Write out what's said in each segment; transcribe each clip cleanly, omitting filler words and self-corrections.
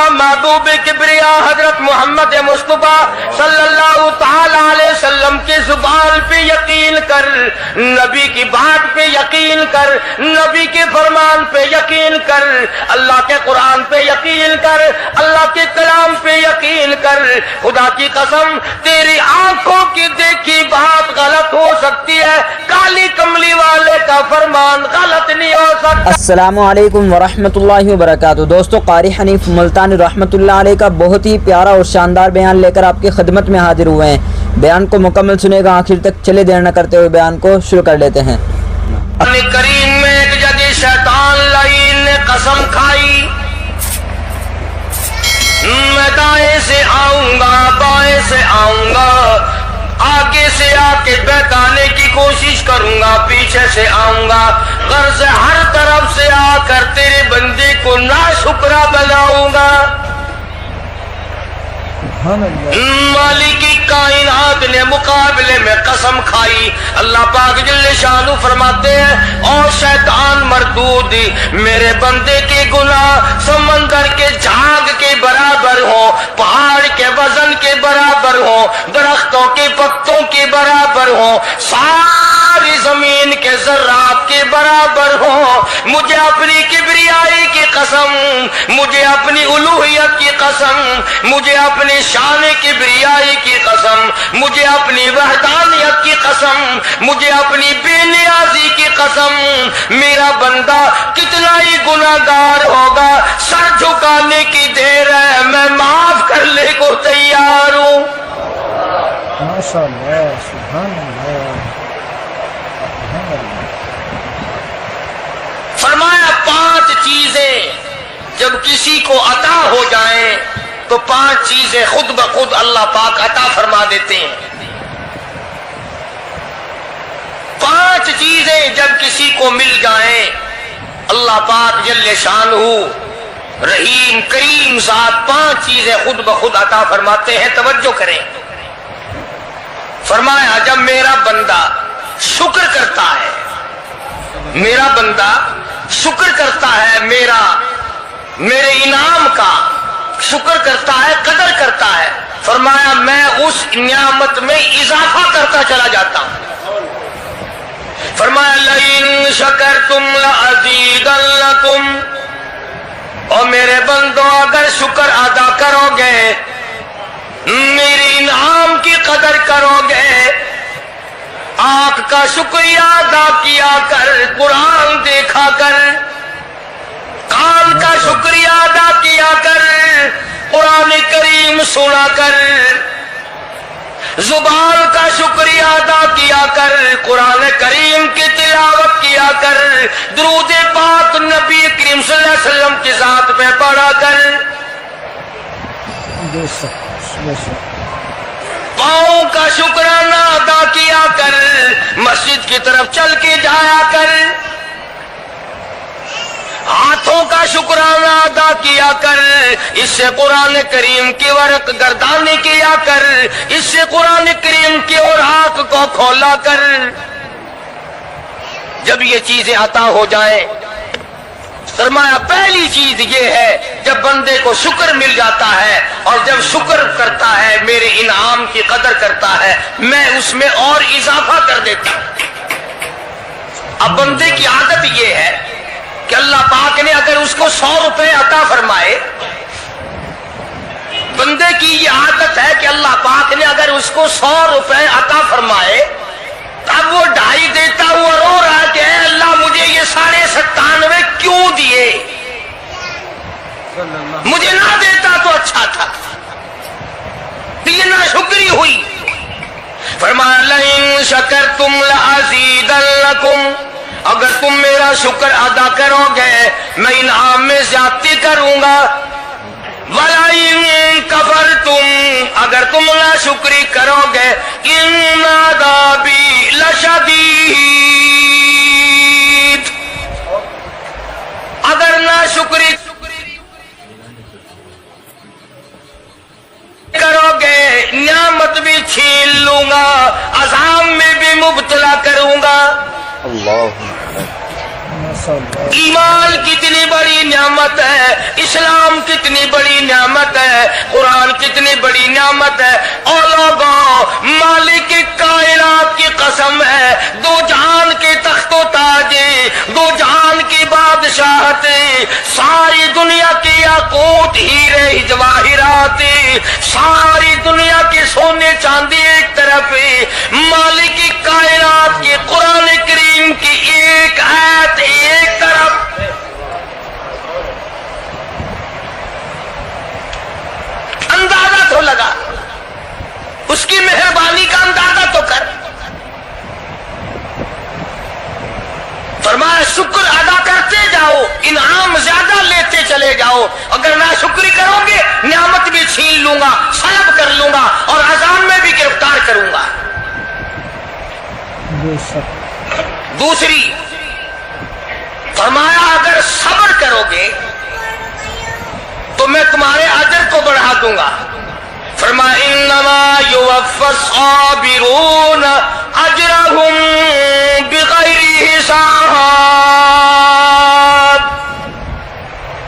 फरमाया महबूब किबरिया हजरत मोहम्मद मुस्तफा सल्लल्लाहु ताला अलैहि वसल्लम की जुबान पे यकीन कर, नबी की बात पे यकीन कर, नबी के फरमान पे यकीन कर, अल्लाह के कुरान पे यकीन कर, अल्लाह के कलाम पे यकीन कर। खुदा की कसम तेरी आंखों की देखी बात गलत हो सकती है, काली कमली वाले का फरमान गलत नहीं हो सकता। अस्सलामु अलैकुम वरहमतुल्लाहि वबरकातुहू। दोस्तों, कारी हनीफ मुल्तानी रहमतुल्लाह अलैह का बहुत ही प्यारा और शानदार बयान लेकर आपकी खिदमत में हाजिर हुए हैं। बयान को मुकम्मल सुनेगा, आखिर तक चले देर न करते हुए बयान को शुरू कर लेते हैं। करीम में एक जगह शैतान लाइन ने कसम खाई, मैं दाएं से आऊंगा, बाएं से आऊंगा, आगे से आके बहकाने की कोशिश करूंगा, पीछे से आऊंगा, घर से हर तरफ से आकर तेरे बंदे को नाशुक्रा बनाऊंगा। मालिकी कायनात ने मुकाबले में कसम खाई। अल्लाह पाक जल्ले शानु फरमाते हैं, और शैतान मरदूद, मेरे बंदे के गुनाह समंदर के झाग के बराबर हो, पहाड़ के वजन के बराबर हो, दरख्तों के पत्तों के बराबर हो, सारी जमीन के जर्रात के बराबर हो। मुझे अपनी किबरियाई की कसम, मुझे अपनी उलूहियत की कसम, मुझे अपनी शान किबरियाई की कसम, मुझे अपनी वहदानियत की कसम, मुझे अपनी बेनियाजी की कसम, मेरा बंदा कितना ही गुनाहगार होगा, सर झुकाने की देर है, मैं माफ करने को तैयार हूं। माशाअल्लाह, सुभान अल्लाह। फरमाया 5 चीजें जब किसी को अता हो जाएं तो 5 चीजें खुद ब खुद अल्लाह पाक अता फरमा देते हैं। 5 चीजें जब किसी को मिल जाएं, अल्लाह पाक जल्ले शानहू रहीम करीम ज़ात 5 चीजें खुद ब खुद अता फरमाते हैं। तवज्जो करें। फरमाया, जब मेरा बंदा शुक्र करता है, मेरा बंदा शुक्र करता है, मेरे इनाम का शुक्र करता है, कदर करता है, फरमाया मैं उस नियामत में इजाफा करता चला जाता हूं। फरमाया लइन शकरतुम लअज़ीदन्नकुम, और मेरे बंदो अगर शुक्र अदा करोगे, मेरे इनाम की कदर करोगे, आंख का शुक्रिया अदा किया कर, कुरान देखा कर, कान का शुक्रिया अदा किया कर, कुरान करीम सुना कर, जुबान का शुक्रिया अदा किया कर, कुरान करीम की तिलावत किया कर, दुरूद पाक नबी करीम सल्लल्लाहु अलैहि वसल्लम की जात पे पढ़ा कर, पाँव का शुक्राना अदा किया कर, मस्जिद की तरफ चल के जाया कर, हाथों का शुक्राना अदा किया कर, इससे कुरान करीम की वरक गर्दानी किया कर, इससे कुरान करीम की और आंख को खोला कर। जब ये चीजें अता हो जाए, फरमाया पहली चीज ये है, जब बंदे को शुक्र मिल जाता है और जब शुक्र करता है, मेरे इनाम की कदर करता है, मैं उसमें और इजाफा कर देता हूं। अब बंदे की आदत ये है कि अल्लाह पाक ने अगर उसको 100 रुपए अता फरमाए, बंदे की ये आदत है कि अल्लाह पाक ने अगर उसको 100 रुपए अता फरमाए, तब वो 2.5 देता हुआ रो रहा है कि अल्लाह मुझे ये 97.5 क्यों दिए, मुझे ना देता तो अच्छा था। ये नाशुक्री हुई। फरमाया लइन शकरतुम लअज़ीदन्नकुम, अगर तुम मेरा शुक्र अदा करोगे, मैं इनाम में ज्यादती करूंगा। वलाइन कफरतुम, अगर तुम नाशुक्री करोगे, इन्न अज़ाबी लशदीद, अगर नाशुक्री करोगे, नियामत भी छीन लूंगा, अज़ाब में भी मुब्तला करूंगा। ईमान कितनी बड़ी नियामत है, इस्लाम कितनी बड़ी नियामत सारी दुनिया के याकूत हीरे जवाहिरात, सारी दुनिया के सोने चांदी एक तरफ, मालिक कायनात के कुरान करीम की एक आयत एक तरफ। अंदाजा तो लगा, उसकी मेहरबानी का अंदाजा तो कर। फरमाया शुक्र अदा करते जाओ, इनाम ज्यादा लेते चले जाओ। अगर ना शुक्री करोगे नियामत भी छीन लूंगा, सलब कर लूंगा और अजान में भी गिरफ्तार करूंगा। बेशक। दूसरी फरमाया अगर सब्र करोगे तो मैं तुम्हारे अजर को बढ़ा दूंगा। फरमाया इन्नमा युवफ़्फ़स-साबिरून अजरहुम बिग़ैरि हिसाब।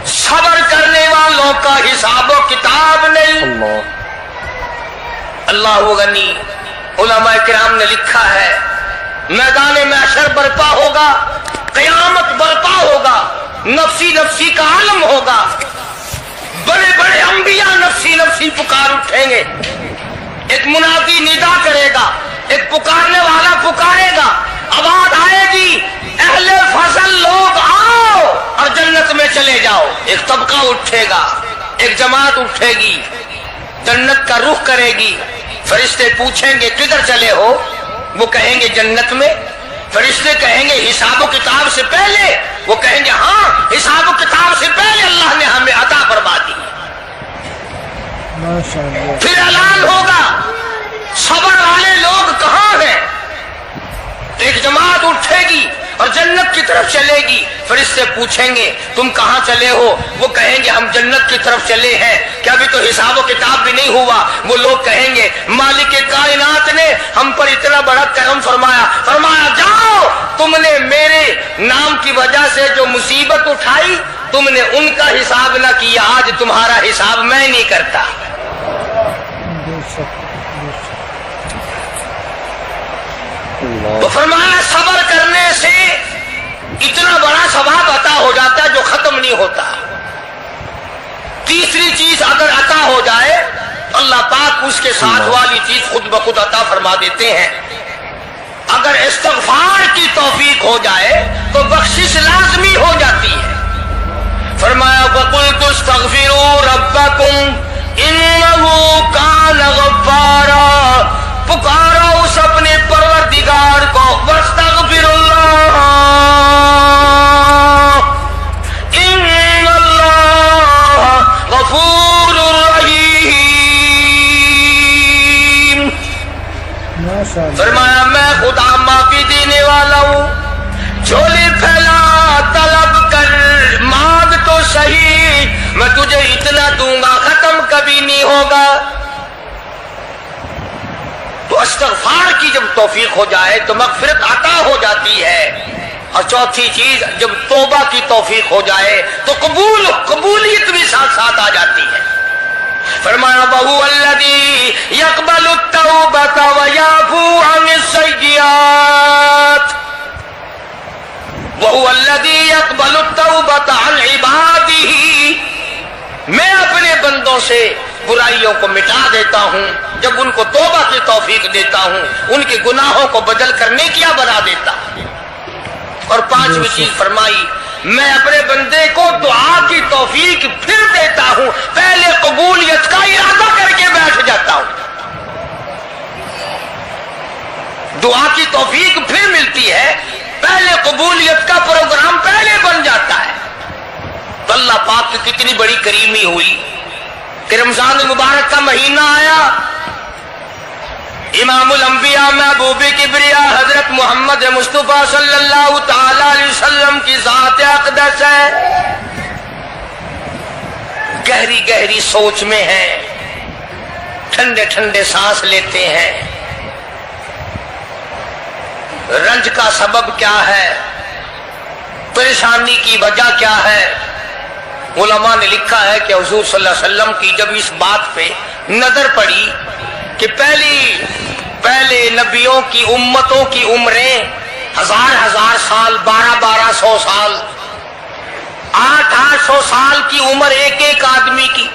सब्र करने वालों का हिसाब किताब नहीं। अल्लाह गनी। उलमा किराम ने लिखा है मैदान महशर बर्पा होगा, क़यामत बर्पा होगा, नफ्सी नफ्सी का आलम होगा, बड़े बड़े अंबिया नफ्सी नफ्सी पुकार उठेंगे। एक मुनादी निदा करेगा, एक पुकारने वाला पुकारेगा, आवाज आएगी अहले फजल लोग आओ और जन्नत में चले जाओ। एक तबका उठेगा, एक जमात उठेगी, जन्नत का रुख करेगी। फरिश्ते पूछेंगे किधर चले हो, वो कहेंगे जन्नत में। फरिश्ते कहेंगे हिसाब किताब से पहले, वो कहेंगे हाँ हिसाब किताब से पहले अल्लाह ने हमें अता फरमा दी। माशाअल्लाह। फिर ऐलान होगा सब्र वाले लोग कहाँ हैं। एक जमात उठेगी और जन्नत की तरफ चलेगी। फरिश्ते पूछेंगे तुम कहाँ चले हो, वो कहेंगे हम जन्नत की तरफ चले हैं। क्या अभी तो हिसाब किताब भी नहीं हुआ। वो लोग कहेंगे मालिक कायनात ने हम पर इतना बड़ा करम फरमाया। फरमाया जाओ, तुमने मेरे नाम की वजह से जो मुसीबत उठाई तुमने उनका हिसाब ना किया, आज तुम्हारा हिसाब मैं नहीं करता। बेशक। तो फरमाया सब्र करने से इतना बड़ा सवाब अता हो जाता है जो खत्म नहीं होता। तीसरी चीज अगर अता हो जाए तो अल्लाह पाक उसके साथ वाली चीज खुद ब खुद अता फरमा देते हैं। अगर इस्तिग़फ़ार की तौफीक हो जाए तो बख्शिश लाज़मी हो जाती है। फरमाया वक़ुल्तु इस्तग़फ़िरू रब्बकुम इन्नहु कान गफ़्फ़ारा। पुकारो उस अपने परवरदिगार को, वस्तग़फिरुल्लाह इन्नल्लाह गफूरुर रहीम। माशाअल्लाह। फरमाया मैं खुदा माफी देने वाला हूँ। झोले फैला तलब कर, मांग तो सही, मैं तुझे इतना दूंगा खत्म कभी नहीं होगा। तो इस्तिग़फ़ार की जब तौफीक हो जाए तो मग़फ़िरत अता हो जाती है। और चौथी चीज जब तौबा की तौफीक हो जाए तो कबूलियत भी साथ साथ आ जाती है। फरमाया वहु अल्लज़ी यक़बलु तौबता व याफ़ू अनिस्सय्यिआत। वहु अल्लज़ी यक़बलु तौबता अन इबादिही। मैं अपने बंदों से बुराइयों को मिटा देता हूँ जब उनको तौबा की तौफीक देता हूँ, उनके गुनाहों को बदल कर नेकियां बना देता। और पांचवी चीज फरमाई मैं अपने बंदे को दुआ की तौफीक फिर देता हूँ, पहले कबूलियत का इरादा करके बैठ जाता हूँ। दुआ की तौफीक फिर मिलती है, पहले कबूलियत का प्रोग्राम पहले बन जाता है। तो अल्लाह पाक की कितनी बड़ी करीमी हुई कि रमजान मुबारक का महीना आया। इमामुल अंबिया महबूब किबरिया हजरत मोहम्मद मुस्तफा सल्लल्लाहु ताला अलैहि वसल्लम की ज़ात अक़दस है। गहरी गहरी सोच में है, ठंडे ठंडे सांस लेते हैं। रंज का सबब क्या है, परेशानी की वजह क्या है। उलमा ने लिखा है कि हुजूर सल्लल्लाहु अलैहि वसल्लम की जब इस बात पे नजर पड़ी कि पहले नबियों की उम्मतों की उम्रें हजार हजार साल, 1200 साल, 800 साल की उम्र एक एक आदमी की।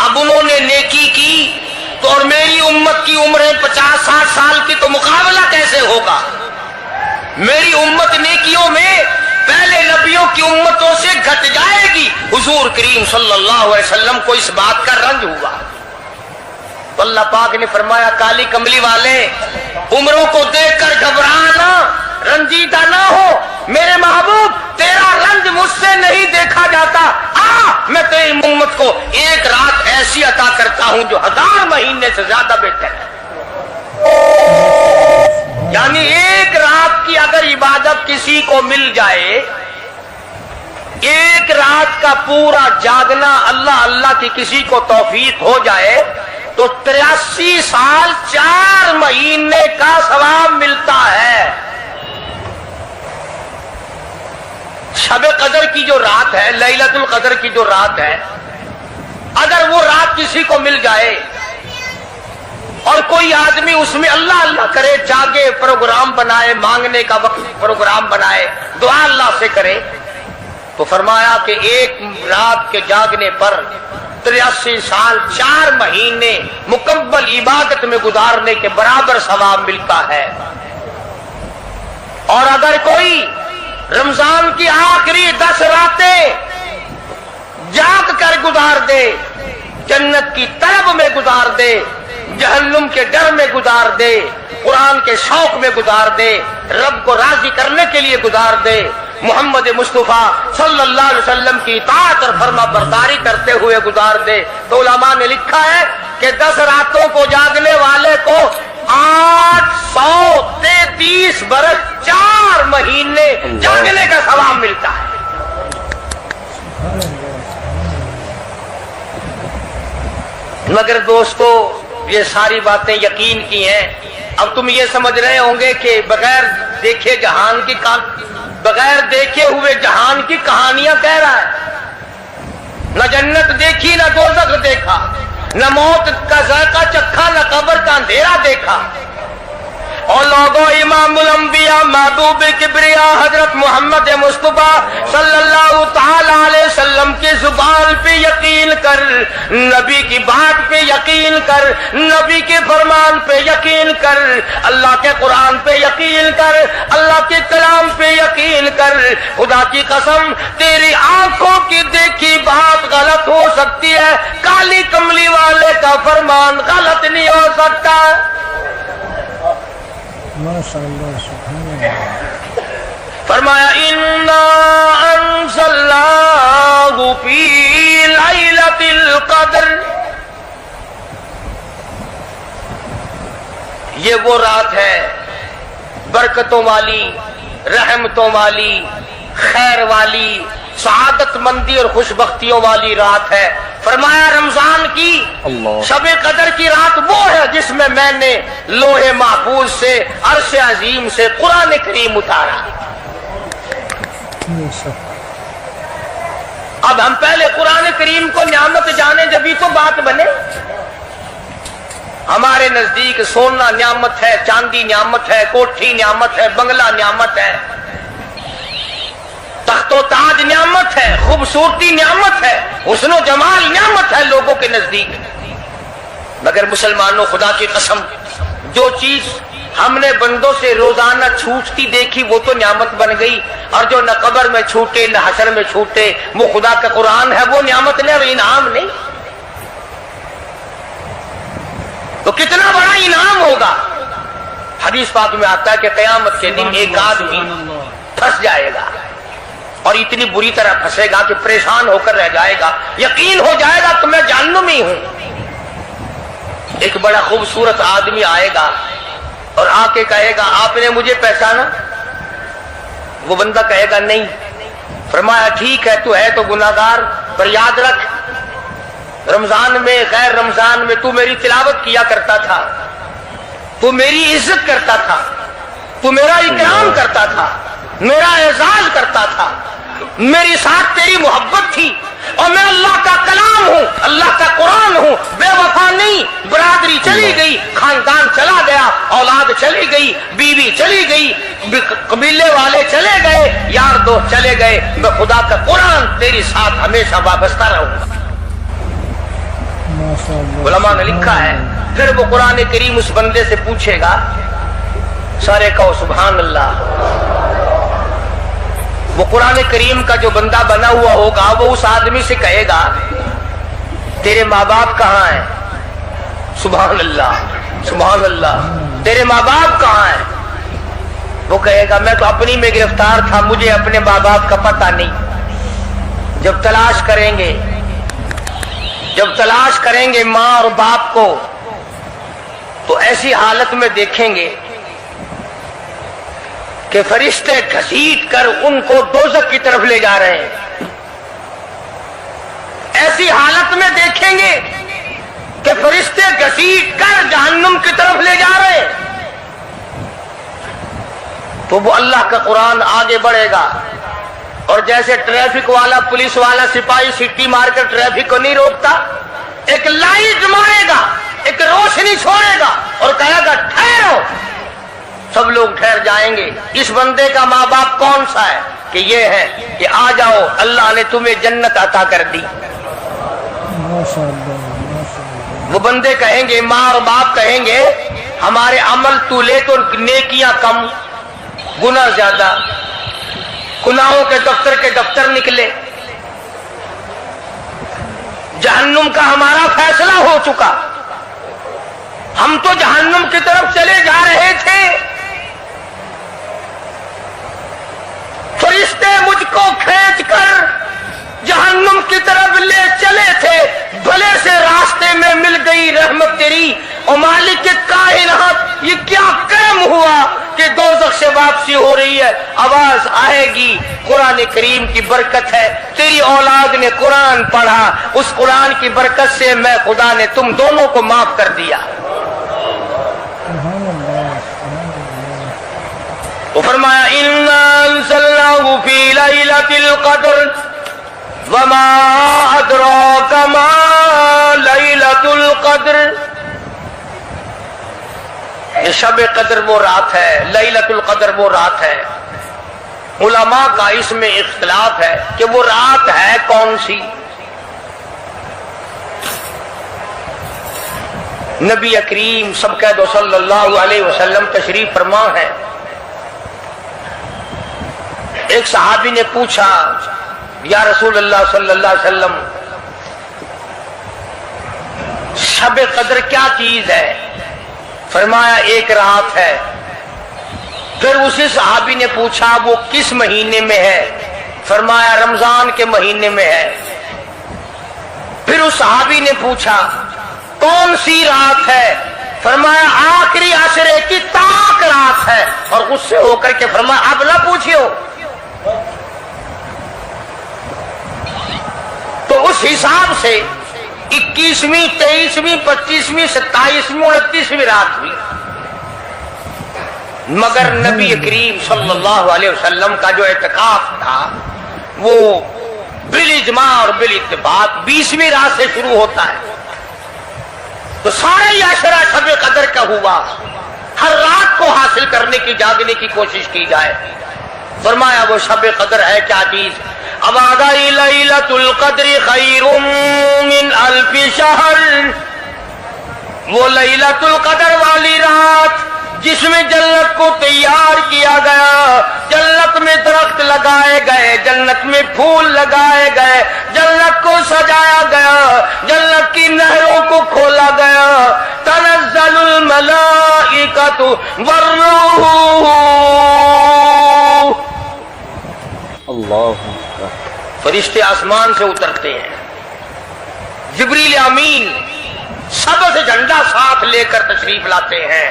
अब उन्होंने नेकी की तो और मेरी उम्मत की उम्र है 50-60 साल की, तो मुकाबला कैसे होगा? मेरी उम्मत नेकियों में पहले नबियों की उम्मतों से घट जाएगी। हुजूर करीम सल्लल्लाहु अलैहि वसल्लम को इस बात का रंज हुआ तो अल्लाह पाक ने फरमाया, काली कमली वाले, उम्रों को देखकर घबराना, रंजीदा ना हो। मेरे महबूब, तेरा रंज मुझसे नहीं देखा जाता। मैं तेरी उम्मत को एक रात ऐसी अता करता हूं जो 1000 महीने से ज्यादा बेहतर है। यानी एक रात की अगर इबादत किसी को मिल जाए, एक रात का पूरा जागना अल्लाह अल्लाह की किसी को तौफीक हो जाए तो 83 साल 4 महीने का सवाब मिलता है। शब कदर की जो रात है, लैलतुल कदर की जो रात है, अगर वो रात किसी को मिल जाए और कोई आदमी उसमें अल्लाह अल्लाह करे, जागे, प्रोग्राम बनाए, मांगने का वक्त प्रोग्राम बनाए, दुआ अल्लाह से करे, तो फरमाया कि एक रात के जागने पर 83 साल 4 महीने मुकम्मल इबादत में गुजारने के बराबर सवाब मिलता है। और अगर कोई रमजान की आखिरी 10 रातें जाग कर गुजार दे, जन्नत की तलब में गुजार दे, जहन्नुम के डर में गुजार दे, कुरान के शौक में गुजार दे, रब को राजी करने के लिए गुजार दे, मोहम्मद मुस्तफा सल्लल्लाहु अलैहि वसल्लम की इताअत और फर्मा बरदारी करते हुए गुजार दे, तो उलमा ने लिखा है कि 10 रातों को जागने वाले को 833 बरस 4 महीने जागने का सवाब मिलता है। मगर दोस्तों, ये सारी बातें यकीन की हैं। अब तुम ये समझ रहे होंगे कि बगैर देखे जहान की बगैर देखे हुए जहान की कहानियां कह रहा है। न जन्नत देखी, न दोज़ख देखा, न मौत का ज़ायका चखा, न कब्र का अंधेरा देखा। और लोगों, इमामुल अंबिया महबूब किबरिया हजरत मोहम्मद मुस्तफा सल्लल्लाहु ताला अलैहि वसल्लम की जुबान पे यकीन कर, नबी की बात पे यकीन कर, नबी के फरमान पे यकीन कर, अल्लाह के कुरान पे यकीन कर, अल्लाह के कलाम पे यकीन कर। खुदा की कसम, तेरी आंखों की देखी बात गलत हो सकती है, काली कमली वाले का फरमान गलत नहीं हो सकता। माशाअल्लाह, सुभान फरमाया, इन्ना अंज़लनाहु फी लैलतिल क़द्र। ये वो रात है बरकतों वाली, रहमतों वाली, खैर वाली, सआदत मंदी और खुशबख्तियों वाली रात है। फरमाया, रमजान की शब कदर की रात वो है जिसमें मैंने लोहे महफूज से, अर्श अजीम से कुरान करीम उतारा। अब हम पहले कुरान करीम को नियामत जाने, जब तो बात बने। हमारे नजदीक सोना नियामत है, चांदी नियामत है, कोठी नियामत है, बंगला नियामत है, तख्तो ताज नियामत है, खूबसूरती नियामत है, हुस्नो जमाल नियामत है लोगों के नजदीक। मगर मुसलमानों, खुदा की कसम, जो चीज हमने बंदों से रोजाना छूटती देखी वो तो नियामत बन गई, और जो न कब्र में छूटे न हशर में छूटे वो खुदा का कुरान है, वो नियामत नहीं और इनाम नहीं। तो कितना बड़ा इनाम होगा। हदीस पाक में आता है कि क़यामत के दिन एक आदमी फंस जाएगा और इतनी बुरी तरह फंसेगा कि परेशान होकर रह जाएगा, यकीन हो जाएगा कि मैं जहन्नुमी हूं। एक बड़ा खूबसूरत आदमी आएगा और आके कहेगा, आपने मुझे पहचाना? वो बंदा कहेगा, नहीं। फरमाया, ठीक है, तू है तो गुनाहगार, पर याद रख, रमजान में, गैर रमजान में तू मेरी तिलावत किया करता था, तू मेरी इज्जत करता था, तू मेरा इकराम करता था, मेरा एजाज करता था, मेरी साथ तेरी मोहब्बत थी, और मैं अल्लाह का कलाम हूं, अल्लाह का कुरान हूं, बेवफा नहीं। बरादरी चली गई, खानदान चला गया, औलाद चली गई, बीवी चली गई, قبیلے والے چلے گئے, یار دوست چلے گئے, میں خدا کا قرآن تیری ساتھ ہمیشہ وابستہ رہوں گا. علماء نے لکھا ہے پھر وہ قرآن کریم اس بندے سے پوچھے گا, سارے کہو سبحان اللہ. وہ قرآن کریم کا جو بندہ بنا ہوا ہوگا وہ اس آدمی سے کہے گا تیرے ماں باپ کہاں ہیں؟ سبحان اللہ سبحان اللہ. تیرے ماں باپ کہاں ہیں؟ وہ کہے گا میں تو اپنی میں گرفتار تھا, مجھے اپنے ماں باپ کا پتہ نہیں. جب تلاش کریں گے ماں اور باپ کو تو ایسی حالت میں دیکھیں گے کہ فرشتے گھسیٹ کر ان کو دوزخ کی طرف لے جا رہے ہیں. ایسی حالت میں دیکھیں گے کہ فرشتے گھسیٹ کر جہنم کی طرف لے جا رہے ہیں. تو وہ اللہ کا قرآن آگے بڑھے گا اور جیسے ٹریفک والا پولیس والا سپاہی سیٹی مار کر ٹریفک کو نہیں روکتا, ایک لائٹ مارے گا, ایک روشنی چھوڑے گا اور کہے گا ٹھہرو. سب لوگ ٹھہر جائیں گے. اس بندے کا ماں باپ کون سا ہے؟ کہ یہ ہے کہ آ جاؤ اللہ نے تمہیں جنت عطا کر دی. وہ بندے کہیں گے, ماں اور باپ کہیں گے ہمارے عمل تو لے تو نیکیاں کم گناہ زیادہ, گناہوں کے دفتر نکلے. جہنم کا ہمارا فیصلہ ہو چکا, ہم تو جہنم کی طرف چلے جا رہے تھے. فرشتے مجھ کو کھینچ کر جہنم کی طرف لے چلے تھے, بھلے سے راستے میں مل گئی رحمت تیری. اور مالک کے کائنات یہ کیا کرم ہوا کہ دوزخ سے واپسی ہو رہی ہے, آواز آئے گی. قرآن کریم کی برکت ہے, تیری اولاد نے قرآن پڑھا, اس قرآن کی برکت سے میں خدا نے تم دونوں کو معاف کر دیا. وہ فرمایا اِنَّا أَنزَلْنَاهُ فِي لَيْلَةِ الْقَدْرِ وَمَا أَدْرَاكَ مَا لَيْلَةُ الْقَدْرِ. یہ شب قدر وہ رات ہے, لیلۃ القدر وہ رات ہے. علماء کا اس میں اختلاف ہے کہ وہ رات ہے کون سی. نبی کریم سب کہہ دو صلی اللہ علیہ وسلم تشریف فرما ہے. ایک صحابی نے پوچھا یا رسول اللہ صلی اللہ علیہ وسلم شب قدر کیا چیز ہے؟ فرمایا ایک رات ہے. پھر اسی صحابی نے پوچھا وہ کس مہینے میں ہے؟ فرمایا رمضان کے مہینے میں ہے. پھر اس صحابی نے پوچھا کون سی رات ہے؟ فرمایا آخری عشرے کی طاق رات ہے. اور غصے ہو کر کے فرمایا اب نہ پوچھیو. تو اس حساب سے 21ویں 23ویں 25ویں 27ویں 29ویں رات ہوئی. مگر نبی کریم صلی اللہ علیہ وسلم کا جو اعتکاف تھا وہ بالاجماع اور بالاتفاق 20ویں رات سے شروع ہوتا ہے. تو سارا ہی عشرہ شب قدر کا ہوا. ہر رات کو حاصل کرنے کی جاگنے کی کوشش کی جائے. فرمایا وہ شب قدر ہے کیا چیز؟ ابادی لیلۃ القدر خیر من الف شہر. وہ لیلۃ القدر والی رات جس میں جنت کو تیار کیا گیا, جنت میں درخت لگائے گئے, جنت میں پھول لگائے گئے, جنت کو سجایا گیا, جنت کی نہروں کو کھولا گیا. تنزل الملائکۃ والروح. اللہ فرشتے آسمان سے اترتے ہیں. جبریل امین سبز جھنڈا ساتھ لے کر تشریف لاتے ہیں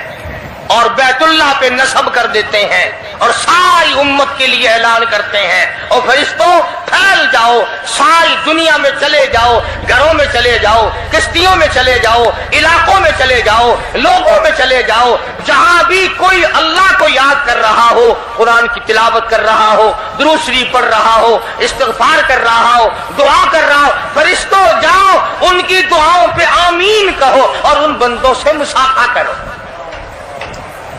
اور بیت اللہ پہ نصب کر دیتے ہیں اور ساری امت کے لیے اعلان کرتے ہیں اور فرشتوں پھیل جاؤ, ساری دنیا میں چلے جاؤ, گھروں میں چلے جاؤ, کشتیوں میں چلے جاؤ, علاقوں میں چلے جاؤ, لوگوں میں چلے جاؤ. جہاں بھی کوئی اللہ کو یاد کر رہا ہو, قرآن کی تلاوت کر رہا ہو, درود شریف پڑھ رہا ہو, استغفار کر رہا ہو, دعا کر رہا ہو, فرشتوں جاؤ ان کی دعاؤں پہ آمین کہو اور ان بندوں سے مصافحہ کرو.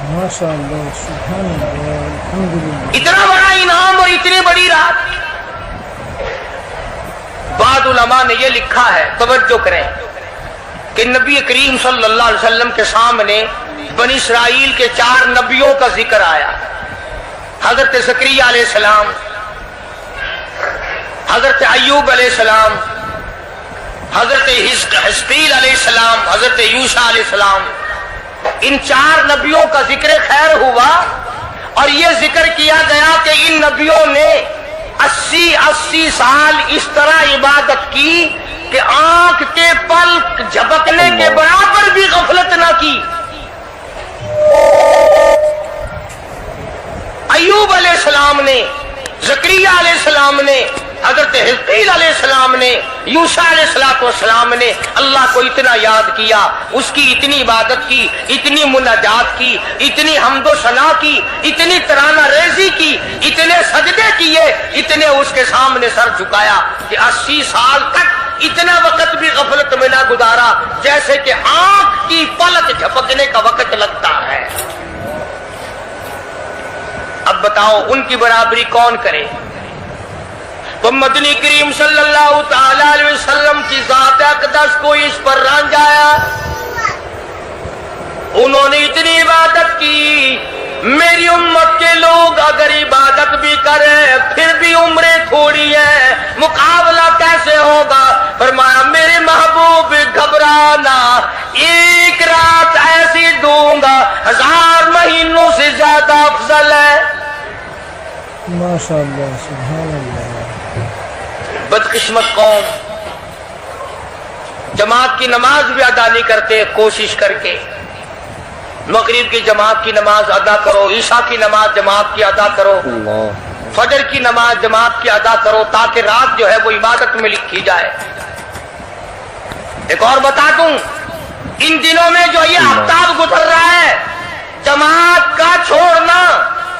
माशाअल्लाह सुभान अल्लाह अल्हम्दुलिल्लाह। इतना बड़ा इनाम और इतनी बड़ी रात। बाद उलमा ने यह लिखा है, तवज्जो करें, कि नबी करीम सल्लल्लाहु अलैहि वसल्लम के सामने बनी इसराइल के 4 नबियों का जिक्र आया। हजरत ज़करिया अलैहिस्सलाम, हजरत अय्यूब अलैहिस्सलाम, हजरत हिस्कील अलैहिस्सलाम, हजरत यूशा अलैहिस्सलाम, इन 4 नबियों का जिक्र खैर हुआ। और यह जिक्र किया गया कि इन नबियों ने 80 साल इस तरह इबादत की कि आंख के पल झपकने के बराबर भी गफलत ना की। अय्यूब अलैहिस्सलाम ने, ज़करिया अलैहिस्सलाम ने, हजरत हिस्कील अलैहिस्सलाम ने, यूशा अलैहिस्सलाम ने अल्लाह को इतना याद किया, उसकी इतनी इबादत की, इतनी मुनाजात की, इतनी हम्दो सना की, इतनी तराना रेजी की, इतने सजदे किए, इतने उसके सामने सर झुकाया कि 80 साल तक इतना वक्त भी गफलत में ना गुजारा जैसे कि आंख की पलक झपकने का वक्त लगता है। अब बताओ उनकी बराबरी कौन करे? तो मदनी करीम सल्लल्लाहु ताला अलैहि वसल्लम की ज़ात अक़दस को इस पर रंजाया। उन्होंने इतनी इबादत की, मेरी उम्मत के लोग अगर इबादत भी करें फिर भी उम्रें थोड़ी है, मुकाबला कैसे होगा? फरमाया मेरे महबूब घबराना, एक रात ऐसी दूंगा 1000 महीनों से ज्यादा अफजल है। माशाअल्लाह सुभान अल्लाह। बदकिस्मत कौम जमात की नमाज भी अदा नहीं करते। कोशिश करके मगरिब की जमात की नमाज अदा करो, ईशा की नमाज जमात की अदा करो, फजर की नमाज जमात की अदा करो, ताकि रात जो है वो इबादत में लिखी जाए। एक और बता दूं, इन दिनों में जो ये आफ्ताब गुजर रहा है, जमात का छोड़ना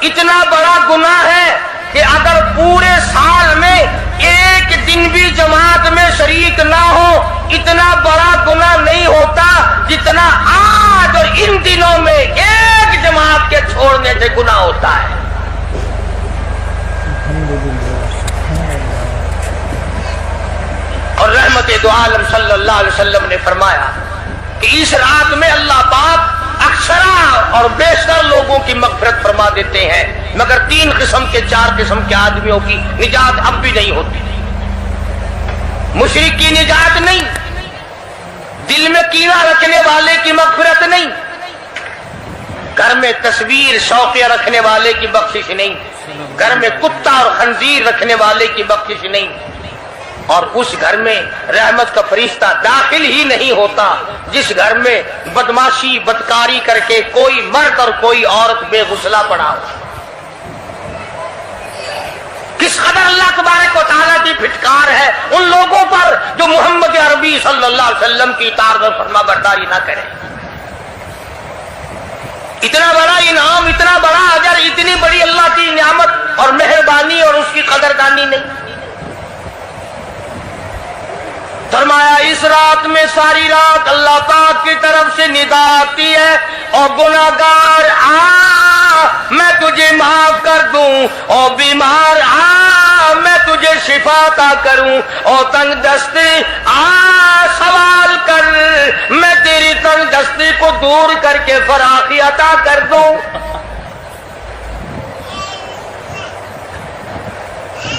इतना बड़ा गुनाह है कि अगर पूरे साल में एक दिन भी जमात में शरीक ना हो, इतना बड़ा गुनाह नहीं होता जितना आज और इन दिनों में एक जमात के छोड़ने से गुनाह होता है। और रहमत दो आलम सल्लल्लाहु अलैहि वसल्लम ने फरमाया कि इस रात में अल्लाह पाक अक्सरा और बेशतर लोगों की मग़फ़िरत फरमा देते हैं, मगर 3 किस्म के 4 किस्म के आदमियों की निजात अब भी नहीं होती। मुशरिक की निजात नहीं, दिल में कीना रखने वाले की मग़फ़िरत नहीं, घर में तस्वीर शौकिया रखने वाले की बख्शिश नहीं, घर में कुत्ता और खंजीर रखने वाले की बख्शिश नहीं, और उस घर में रहमत का फरिश्ता दाखिल ही नहीं होता जिस घर में बदमाशी बदकारी करके कोई मर्द और कोई औरत बेगुसला पड़ा हो। किस कदर अल्लाह तबारक व तआला की फिटकार है उन लोगों पर जो मोहम्मद अरबी सल्लल्लाहु अलैहि वसल्लम की इताअत और फरमाबरदारी ना करें। इतना बड़ा इनाम, इतना बड़ा अजर, इतनी बड़ी अल्लाह की नियामत और मेहरबानी और उसकी कदरदानी नहीं। फरमाया इस रात में सारी रात अल्लाह पाक की तरफ से निदा आती है, और गुनाहगार आ मैं तुझे माफ कर दूं, और बीमार आ मैं तुझे शिफा अता करूं, और तंगदस्ती आ सवाल कर मैं तेरी तंगदस्ती को दूर करके फराखी अता कर दूं।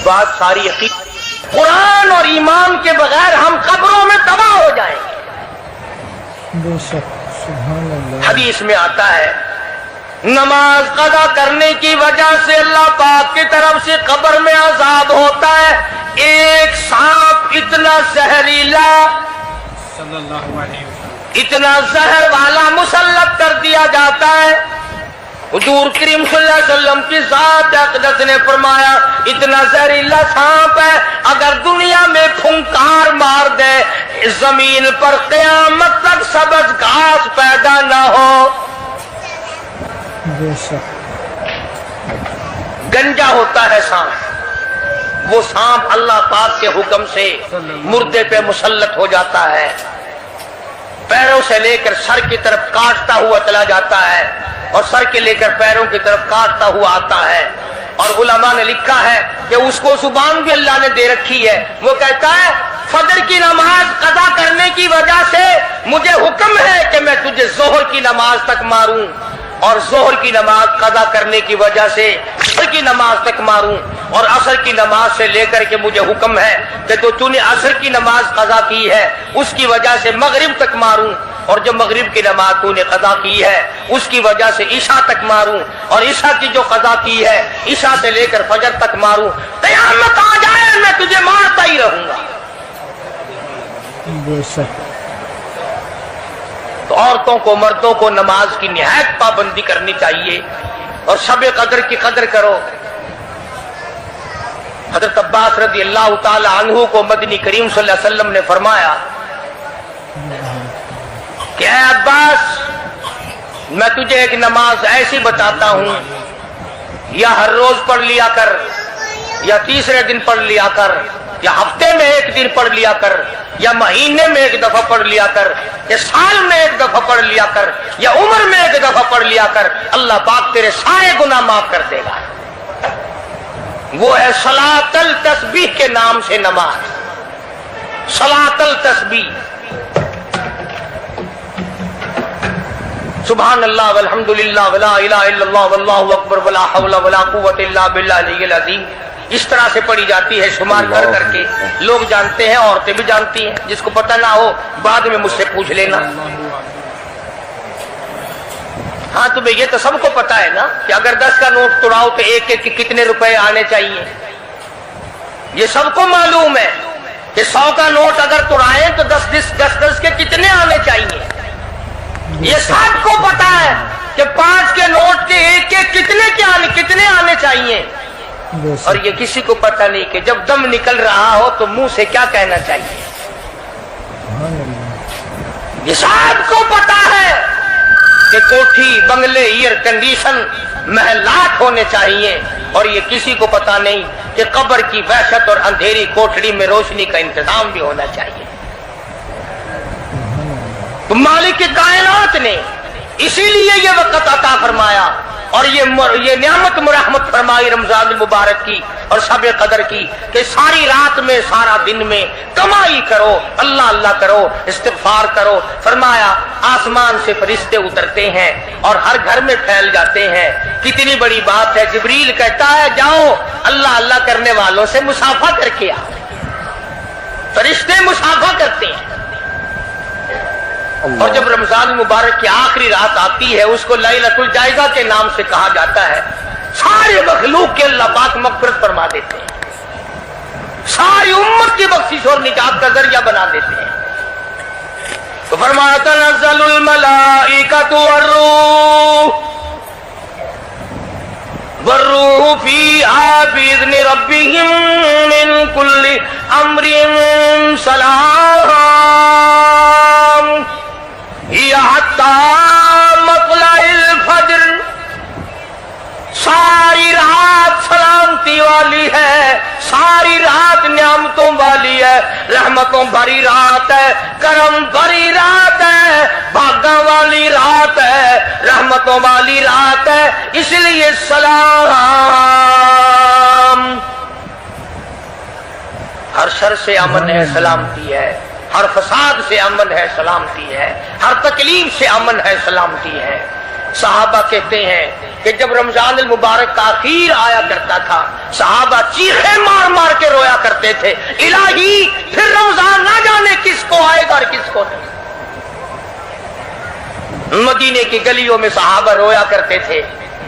बात सारी यकीन, कुरान और ईमान के बगैर हम कब्रों में तबाह हो जाएंगे। बेशक सुभान अल्लाह। हदीस में आता है नमाज कदा करने की वजह से अल्लाह पाक की तरफ से कब्र में अजाब होता है। एक सांप इतना जहरीला, इतना जहर वाला मुसल्लत कर दिया जाता है। हुजूर करीम सल्लल्लाहु अलैहि वसल्लम की ज़ात अक़दस ने फरमाया इतना जहरीला सांप है, अगर दुनिया में फुंकार मार दे जमीन पर क़यामत तक सबज घास पैदा ना हो। गंजा होता है सांप, वो सांप अल्लाह पाक के हुक्म से मुर्दे पे मुसल्लत हो जाता है, पैरों से लेकर सर की तरफ काटता हुआ चला जाता है। اور سر کے لے کر پیروں کی طرف کاٹتا ہوا آتا ہے. اور علماء نے لکھا ہے کہ اس کو زبان بھی اللہ نے دے رکھی ہے. وہ کہتا ہے فجر کی نماز قضا کرنے کی وجہ سے مجھے حکم ہے کہ میں تجھے ظہر کی نماز تک ماروں, اور ظہر کی نماز قضا کرنے کی وجہ سے عصر کی نماز تک ماروں, اور عصر کی نماز سے لے کر کے مجھے حکم ہے کہ تو نے عصر کی نماز قضا کی ہے اس کی وجہ سے مغرب تک ماروں, اور جو مغرب کی نماز تو نے قضا کی ہے اس کی وجہ سے عشاء تک ماروں, اور عشاء کی جو قضا کی ہے عشاء سے لے کر فجر تک ماروں. قیامت آ جائے میں تجھے مارتا ہی رہوں گا. بے شک. تو عورتوں کو مردوں کو نماز کی نہایت پابندی کرنی چاہیے, اور شب قدر کی قدر کرو. حضرت عباس رضی اللہ تعالی عنہ کو مدنی کریم صلی اللہ علیہ وسلم نے فرمایا کہ اے عباس, میں تجھے ایک نماز ایسی بتاتا ہوں, یا ہر روز پڑھ لیا کر, یا تیسرے دن پڑھ لیا کر, یا ہفتے میں ایک دن پڑھ لیا کر, یا مہینے میں ایک دفعہ پڑھ لیا کر, یا سال میں ایک دفعہ پڑھ لیا کر, یا عمر میں ایک دفعہ پڑھ لیا کر, اللہ پاک تیرے سارے گناہ معاف کر دے گا. وہ ہے صلاۃ التسبیح کے نام سے نماز. صلاۃ التسبیح. سبحان اللہ والحمد للہ ولا الہ الا اللہ واللہ اکبر ولا حول ولا قوت الا باللہ العلی العظیم. اس طرح سے پڑھی جاتی ہے شمار کر کر کے. لوگ جانتے ہیں, عورتیں بھی جانتی ہیں. جس کو پتہ نہ ہو بعد میں مجھ سے پوچھ لینا. ہاں تمہیں یہ تو سب کو پتا ہے نا کہ اگر 10 کا نوٹ توڑاؤ تو ایک کے کتنے روپے آنے چاہیے. یہ سب کو معلوم ہے کہ 100 کا نوٹ اگر توڑائیں تو 10 کے کتنے آنے چاہیے. یہ سب کو پتا ہے کہ 5 کے نوٹ کے ایک کے کتنے آنے چاہیے. اور یہ کسی کو پتا نہیں کہ جب دم نکل رہا ہو تو منہ سے کیا کہنا چاہیے. یہ سب کو پتا ہے کہ کوٹھی, بنگلے, ایئر کنڈیشن, محلات ہونے چاہیے, اور یہ کسی کو پتا نہیں کہ قبر کی وحشت اور اندھیری کوٹھڑی میں روشنی کا انتظام بھی ہونا چاہیے. تو مالک کائنات نے اسی لیے یہ وقت عطا فرمایا, اور یہ نعمت مرحمت فرمائی رمضان المبارک کی اور شب قدر کی, کہ ساری رات میں سارا دن میں کمائی کرو, اللہ اللہ کرو, استغفار کرو. فرمایا آسمان سے فرشتے اترتے ہیں اور ہر گھر میں پھیل جاتے ہیں. کتنی بڑی بات ہے. جبریل کہتا ہے جاؤ اللہ اللہ کرنے والوں سے مصافحہ کر کے آؤ. فرشتے مصافحہ کرتے ہیں. اور جب رمضان مبارک کی آخری رات آتی ہے اس کو لیلۃ الجائزہ کے نام سے کہا جاتا ہے. سارے مخلوق کے اللہ پاک مغفرت فرما دیتے ہیں, ساری امت کی بخشش اور نجات کا ذریعہ بنا دیتے ہیں. تو فرمایا تنزل الملائکۃ والروح فیہا بإذن ربہم من کل امر سلام حتی مطلع الفجر. ساری رات سلامتی والی ہے, ساری رات نعمتوں والی ہے, رحمتوں بھری رات ہے, کرم بھری رات ہے, بھاگاں والی رات ہے, رحمتوں والی رات ہے. اس لیے سلام. ہر شر سے امن ہے, سلامتی ہے. ہر فساد سے امن ہے, سلامتی ہے. ہر تکلیف سے امن ہے, سلامتی ہے. صحابہ کہتے ہیں کہ جب رمضان المبارک کا اخیر آیا کرتا تھا صحابہ چیخیں مار مار کے رویا کرتے تھے, الہی پھر رمضان نہ جانے کس کو آئے گا اور کس کو نہیں. مدینے کی گلیوں میں صحابہ رویا کرتے تھے,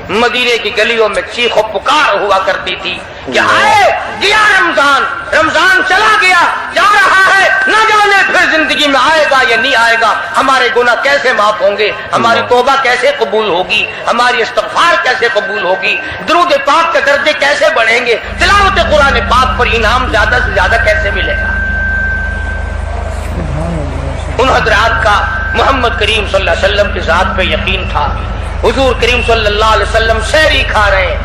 مدینے کی گلیوں میں چیخ و پکار ہوا کرتی تھی کہ آئے گیا رمضان, رمضان چلا گیا, جا رہا ہے, نہ جانے پھر زندگی میں آئے گا یا نہیں آئے گا, ہمارے گناہ کیسے معاف ہوں گے, ہماری توبہ کیسے قبول ہوگی, ہماری استغفار کیسے قبول ہوگی, درود پاک کے درجے کیسے بڑھیں گے, تلاوت قرآن پاک پر انعام زیادہ سے زیادہ کیسے ملے گا. ان حضرات کا محمد کریم صلی اللہ علیہ وسلم کی ذات پہ یقین تھا. حضور کریم صلی اللہ علیہ وسلم سحری کھا رہے ہیں,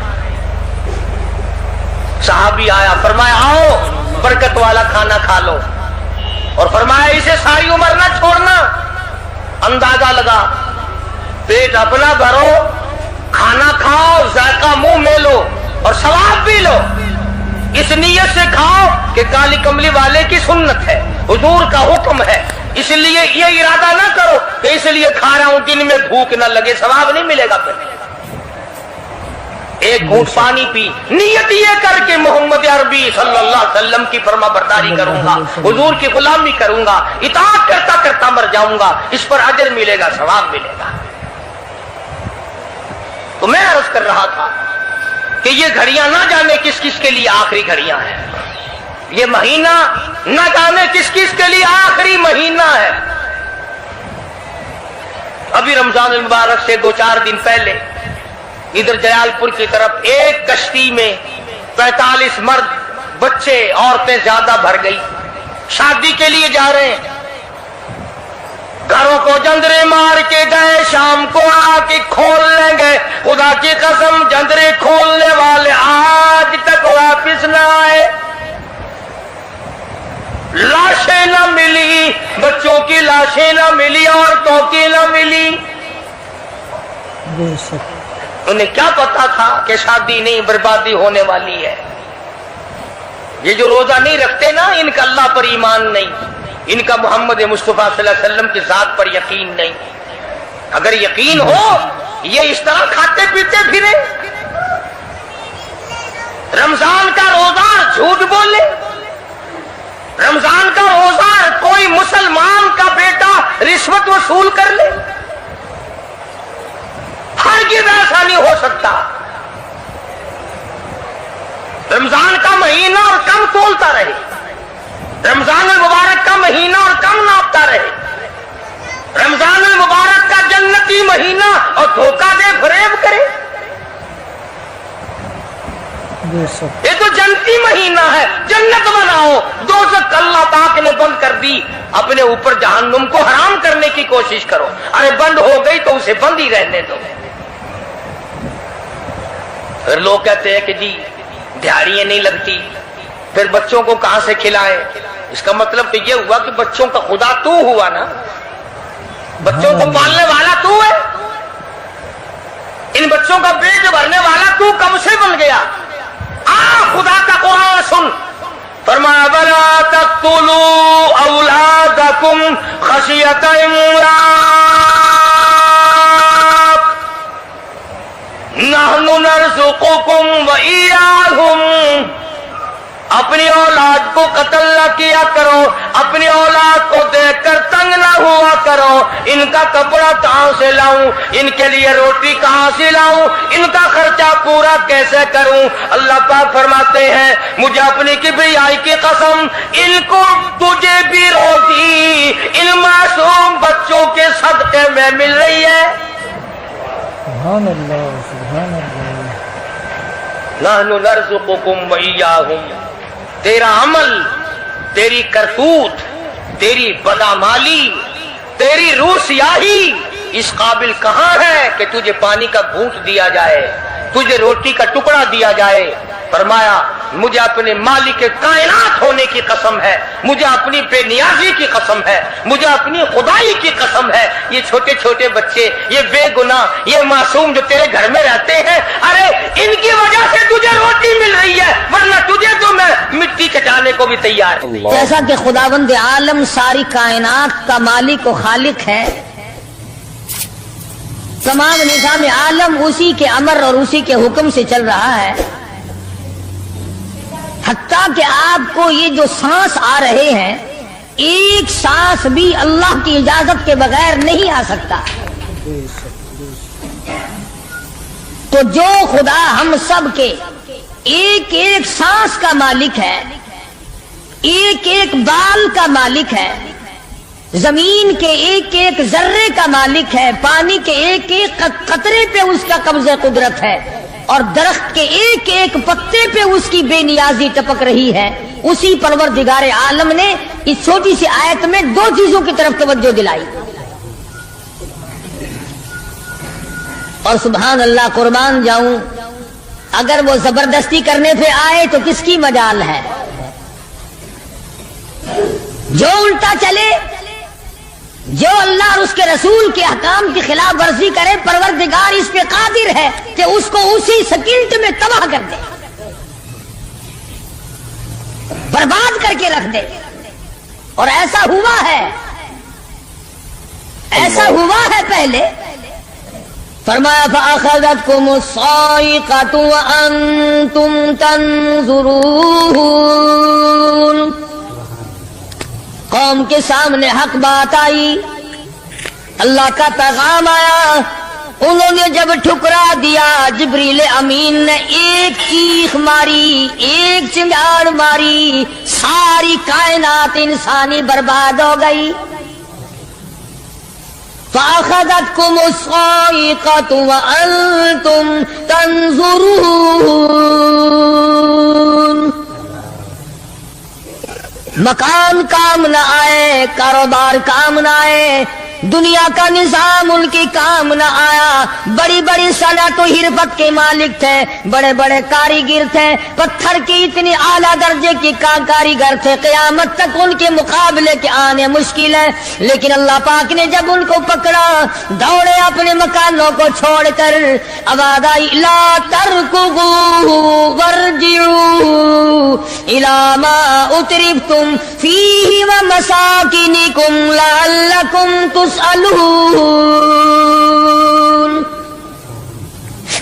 صحابی آیا, فرمایا آؤ برکت والا کھانا کھا لو, اور فرمایا اسے ساری عمر نہ چھوڑنا. اندازہ لگا پیٹ اپنا بھرو खाना खाओ, जायका मुंह में लो और सवाब भी लो। इस नीयत से खाओ कि काली कमली वाले की सुन्नत है, हुजूर का हुक्म है। इसलिए ये इरादा ना करो कि इसलिए खा रहा हूं दिन में भूख ना लगे, सवाब नहीं मिलेगा। फिर एक घूंट पानी पी, नियत ये करके मोहम्मद अरबी सल्लल्लाहु अलैहि वसल्लम की फरमाबरदारी करूंगा, हुजूर की गुलामी करूंगा, इताअत करता करता मर जाऊंगा, इस पर अजर मिलेगा, सवाब मिलेगा। तो मैं अर्ज कर रहा था कि ये घड़ियां ना जाने किस किस के लिए आखिरी घड़ियां हैं, ये महीना ना जाने किस किस के लिए आखिरी महीना है। अभी रमजान मुबारक से 2-4 दिन पहले इधर जलालपुर की तरफ एक कश्ती में 45 मर्द, बच्चे, औरतें ज्यादा भर गई, शादी के लिए जा रहे हैं। घरों को जंदरे मार के गए, शाम को आके खोल लेंगे। खुदा की कसम जंदरे खोलने वाले आज तक वापिस न आए। लाशें न मिली, बच्चों की लाशें न मिली, औरतों की न मिली। बेशक उन्हें क्या पता था कि शादी नहीं, बर्बादी होने वाली है। ये जो रोजा नहीं रखते ना, इनका अल्लाह पर ईमान नहीं, इनका मोहम्मद मुस्तफा सल्लल्लाहु अलैहि वसल्लम की जात पर यकीन नहीं। अगर यकीन हो ये इस तरह खाते पीते फिरे, रमजान का रोजा झूठ बोले, रमजान का रोजा कोई मुसलमान का बेटा रिश्वत वसूल कर ले, हरगिज़ ऐसा नहीं हो सकता। रमजान का महीना और कम तोलता रहे, रमजान मुबारक का महीना और कम नापता रहे, रमजान मुबारक का जन्नती महीना और धोखा दे फरेब करे। बेशक ये तो जन्नती महीना है, जन्नत बनाओ। दोज़ख अल्लाह पाक ने बंद कर दी, अपने ऊपर जहन्नुम को हराम करने की कोशिश करो। अरे बंद हो गई तो उसे बंद ही रहने दो। फिर लोग कहते हैं कि जी दिहाड़ियां नहीं लगती, फिर बच्चों को कहां से खिलाएं। इसका मतलब तो ये हुआ कि बच्चों का खुदा तू हुआ ना, बच्चों को पालने वाला तू है, इन बच्चों का पेट भरने वाला तू कब से बन गया। खुदा का कुरान सुन, फरमाया वला तक़्तुलू औलादकुम खशियत इमलाक नहनु नरज़ुकुकुम व इय्याहुम। अपनी औलाद को कत्ल न किया करो, अपनी औलाद को देखकर तंग न हुआ करो। इनका कपड़ा कहां से लाऊं, इनके लिए रोटी कहां से लाऊं, इनका खर्चा पूरा कैसे करूं। अल्लाह पाक फरमाते हैं मुझे अपनी किबरियाई की कसम, इनको तुझे भी रोटी इन मासूम बच्चों के सदके में मिल रही है। सुभान अल्लाह, सुभान अल्लाह। नहनु नरज़ुकुकुम व इय्याहुम। तेरा अमल, तेरी करतूत, तेरी बदामाली, तेरी रूह सियाही इस काबिल कहां है कि तुझे पानी का घूंट दिया जाए, तुझे रोटी का टुकड़ा दिया जाए। फरमाया मुझे अपने मालिक के कायनात होने की कसम है, मुझे अपनी बेनियाजी की कसम है, मुझे अपनी खुदाई की कसम है। ये छोटे छोटे बच्चे, ये बेगुनाह, ये मासूम जो तेरे घर में रहते हैं, अरे इनकी वजह से तुझे रोटी मिल रही है, वरना तुझे तो मैं मिट्टी चटाने को भी तैयार हूं। जैसा कि खुदावंद आलम सारी कायनात का मालिक और खालिक है, तमाम निज़ाम आलम उसी के अमर और उसी के हुक्म से चल रहा है। हत्ता कि आपको ये जो सांस आ रहे हैं, एक सांस भी अल्लाह की इजाजत के बगैर नहीं आ सकता। तो जो खुदा हम सब के एक एक सांस का मालिक है, एक एक बाल का मालिक है, जमीन के एक एक जर्रे का मालिक है, पानी के एक एक कतरे पे उसका कब्ज़े कुदरत है, और दरख्त के एक एक पत्ते पे उसकी बेनियाजी टपक रही है। उसी परवरदिगार आलम ने इस छोटी सी आयत में दो चीजों की तरफ तवज्जो दिलाई। और सुभान अल्लाह, कुर्बान जाऊं, अगर वो जबरदस्ती करने पे आए तो किसकी मजाल है। जो उल्टा चले, جو اللہ اور اس کے رسول کے احکام کی خلاف ورزی کرے پروردگار اس پہ قادر ہے کہ اس کو اسی سیکنڈ میں تباہ کر دے، برباد کر کے رکھ دے. اور ایسا ہوا ہے، ایسا ہوا ہے پہلے. فرمایا فَأَخَذَتْكُمُ الصَّاعِقَةُ وَأَنْتُمْ تَنْظُرُونَ. قوم کے سامنے حق بات آئی، اللہ کا پیغام آیا، انہوں نے جب ٹھکرا دیا، جبریل امین نے ایک چیخ ماری، ایک چنگاڑ ماری، ساری کائنات انسانی برباد ہو گئی. فَأَخَذَتْكُمُ الصَّاعِقَةُ وَأَنْتُمْ تَنْظُرُونَ. مکان کام نہ آئے، کاروبار کام نہ آئے، دنیا کا نظام ان کی کام نہ آیا. بڑی بڑی صنعت و حرفت کے مالک تھے، بڑے بڑے کاریگر تھے، پتھر کی اتنی اعلیٰ درجے کی کاریگر تھے، قیامت تک ان کے مقابلے کے آنے مشکل ہے. لیکن اللہ پاک نے جب ان کو پکڑا، دوڑے اپنے مکانوں کو چھوڑ کر، آواز آئی لا ترکضوا وارجعوا الی ما اترفتم فیہ ومساکنکم لعلکم تسألون.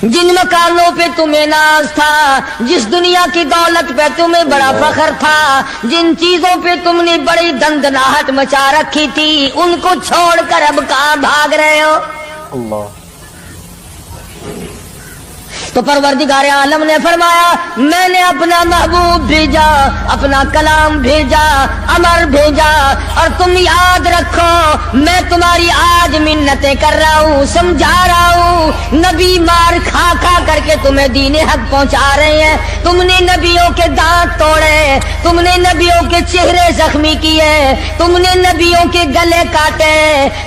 جن مکانوں پہ تمہیں ناز تھا، جس دنیا کی دولت پہ تمہیں بڑا فخر تھا، جن چیزوں پہ تم نے بڑی دندناہٹ مچا رکھی تھی، ان کو چھوڑ کر اب کہاں بھاگ رہے ہو؟ اللہ. تو پروردگار عالم نے فرمایا میں نے اپنا محبوب بھیجا، اپنا کلام بھیجا، امر بھیجا، اور تم یاد رکھو میں تمہاری آج منتیں کر رہا ہوں، سمجھا رہا ہوں. نبی مار کھا کھا کر کے تمہیں دین حق پہنچا رہے ہیں، تم نے نبیوں کے دانت توڑے، تم نے نبیوں کے چہرے زخمی کیے، تم نے نبیوں کے گلے کاٹے،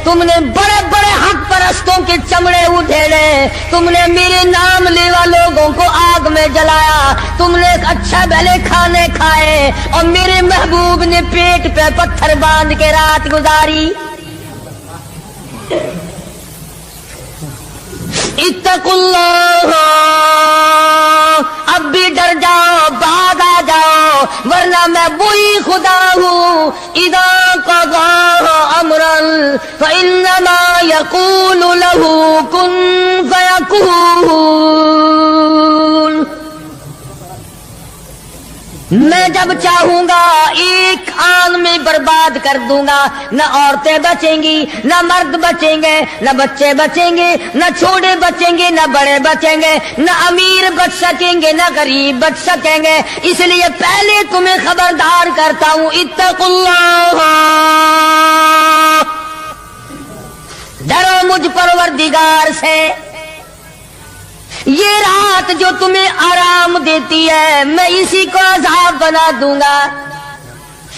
تم نے بڑے بڑے حق پرستوں کے چمڑے ادھیڑے، تم نے میرے نام لیوا لوگوں کو آگ میں جلایا، تم نے اچھا بھلے کھانے کھائے، اور میرے محبوب نے پیٹ پہ پتھر باندھ کے رات گزاری. اتقوا اللہ، اب بھی ڈر جاؤ، بعد آ جاؤ، ورنہ میں وہی خدا ہوں اذا قضى امرا فانما يقول له كن فيكون. میں جب چاہوں گا ایک آن میں برباد کر دوں گا، نہ عورتیں بچیں گی، نہ مرد بچیں گے، نہ بچے بچیں گے، نہ چھوٹے بچیں گے، نہ بڑے بچیں گے، نہ امیر بچ سکیں گے، نہ غریب بچ سکیں گے. اس لیے پہلے تمہیں خبردار کرتا ہوں اتقوا اللہ، ڈرو مجھ پروردگار سے. یہ رات جو تمہیں آرام دیتی ہے میں اسی کو عذاب بنا دوں گا.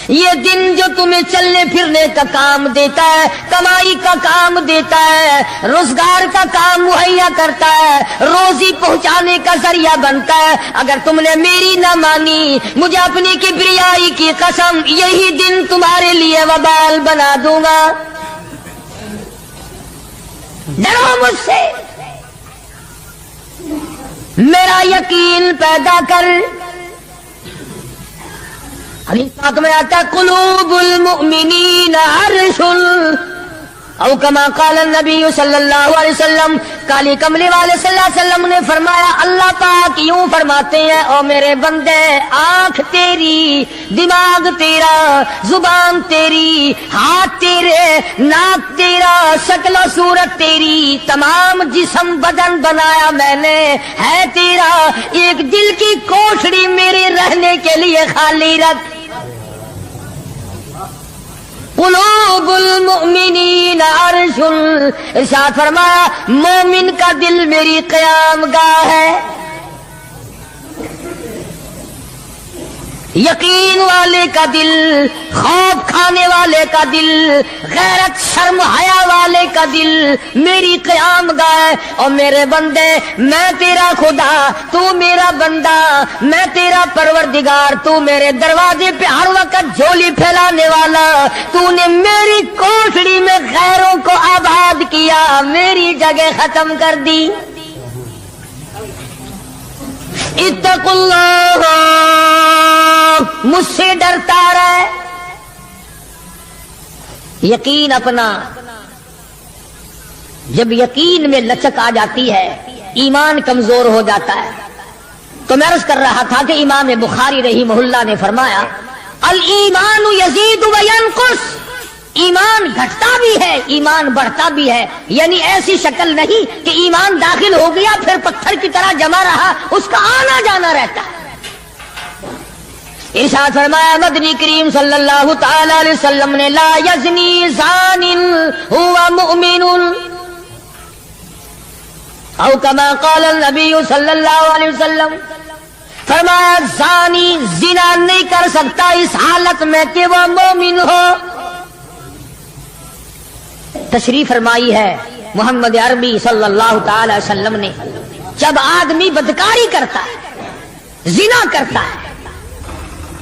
یہ دن جو تمہیں چلنے پھرنے کا کام دیتا ہے، کمائی کا کام دیتا ہے، روزگار کا کام مہیا کرتا ہے، روزی پہنچانے کا ذریعہ بنتا ہے، اگر تم نے میری نہ مانی، مجھے اپنی کبریائی کی قسم یہی دن تمہارے لیے وبال بنا دوں گا. ڈرو مجھ سے، میرا یقین پیدا کر. حدیث پاک میں آتا ہے قلوب المؤمنین عرش، او کما قال النبی صلی اللہ علیہ وسلم، کالی کملی والے صلی اللہ علیہ وسلم نے فرمایا اللہ پاک یوں فرماتے ہیں او میرے بندے، آنکھ تیری، دماغ تیرا، زبان تیری، ہاتھ تیرے، ناک تیرا، شکل و صورت تیری، تمام جسم بدن بنایا میں نے ہے تیرا، ایک دل کی کوٹھڑی میرے رہنے کے لیے خالی رکھ. قلوب المؤمنین عرش، ارشاد فرمایا مومن کا دل میری قیام گاہ ہے. यकीन वाले का दिल, खौफ खाने वाले का दिल, गैरत शर्म हया वाले का दिल मेरी क़याम गाह। और मेरे बंदे, मैं तेरा खुदा, तू मेरा बंदा, मैं तेरा परवरदिगार, तू मेरे दरवाजे पे हर वक्त झोली फैलाने वाला। तूने मेरी कोठड़ी में गैरों को आबाद किया, मेरी जगह खत्म कर दी। इत्तकुल्लाह, मुझसे डरता रहे। यकीन अपना, जब यकीन में लचक आ जाती है, ईमान कमजोर हो जाता है। तो मैं अर्ज कर रहा था कि इमाम बुखारी रहीमहुल्लाह ने फरमाया, अल ईमानु यजीदु व यनकुस, ईमान घटता भी है, ईमान बढ़ता भी है। यानी ऐसी शक्ल नहीं कि ईमान दाखिल हो गया फिर पत्थर की तरह जमा रहा, उसका आना जाना रहता है। इरशाद फरमाया मदनी करीम सल्लल्लाहु तआला अलैहि वसल्लम ने, ला यज़नी ज़ानिन हुवा मुमिनुन, औ कमा क़ाल नबी सल्लल्लाहु अलैहि वसल्लम। फरमाया ज़ानी जिना नहीं कर सकता इस हालत में कि वो मोमिन हो। तशरीफ फरमाई है मोहम्मद अरबी सल्लल्लाहु तआला अलैहि वसल्लम ने, जब आदमी बदकारी करता है, जिना करता है,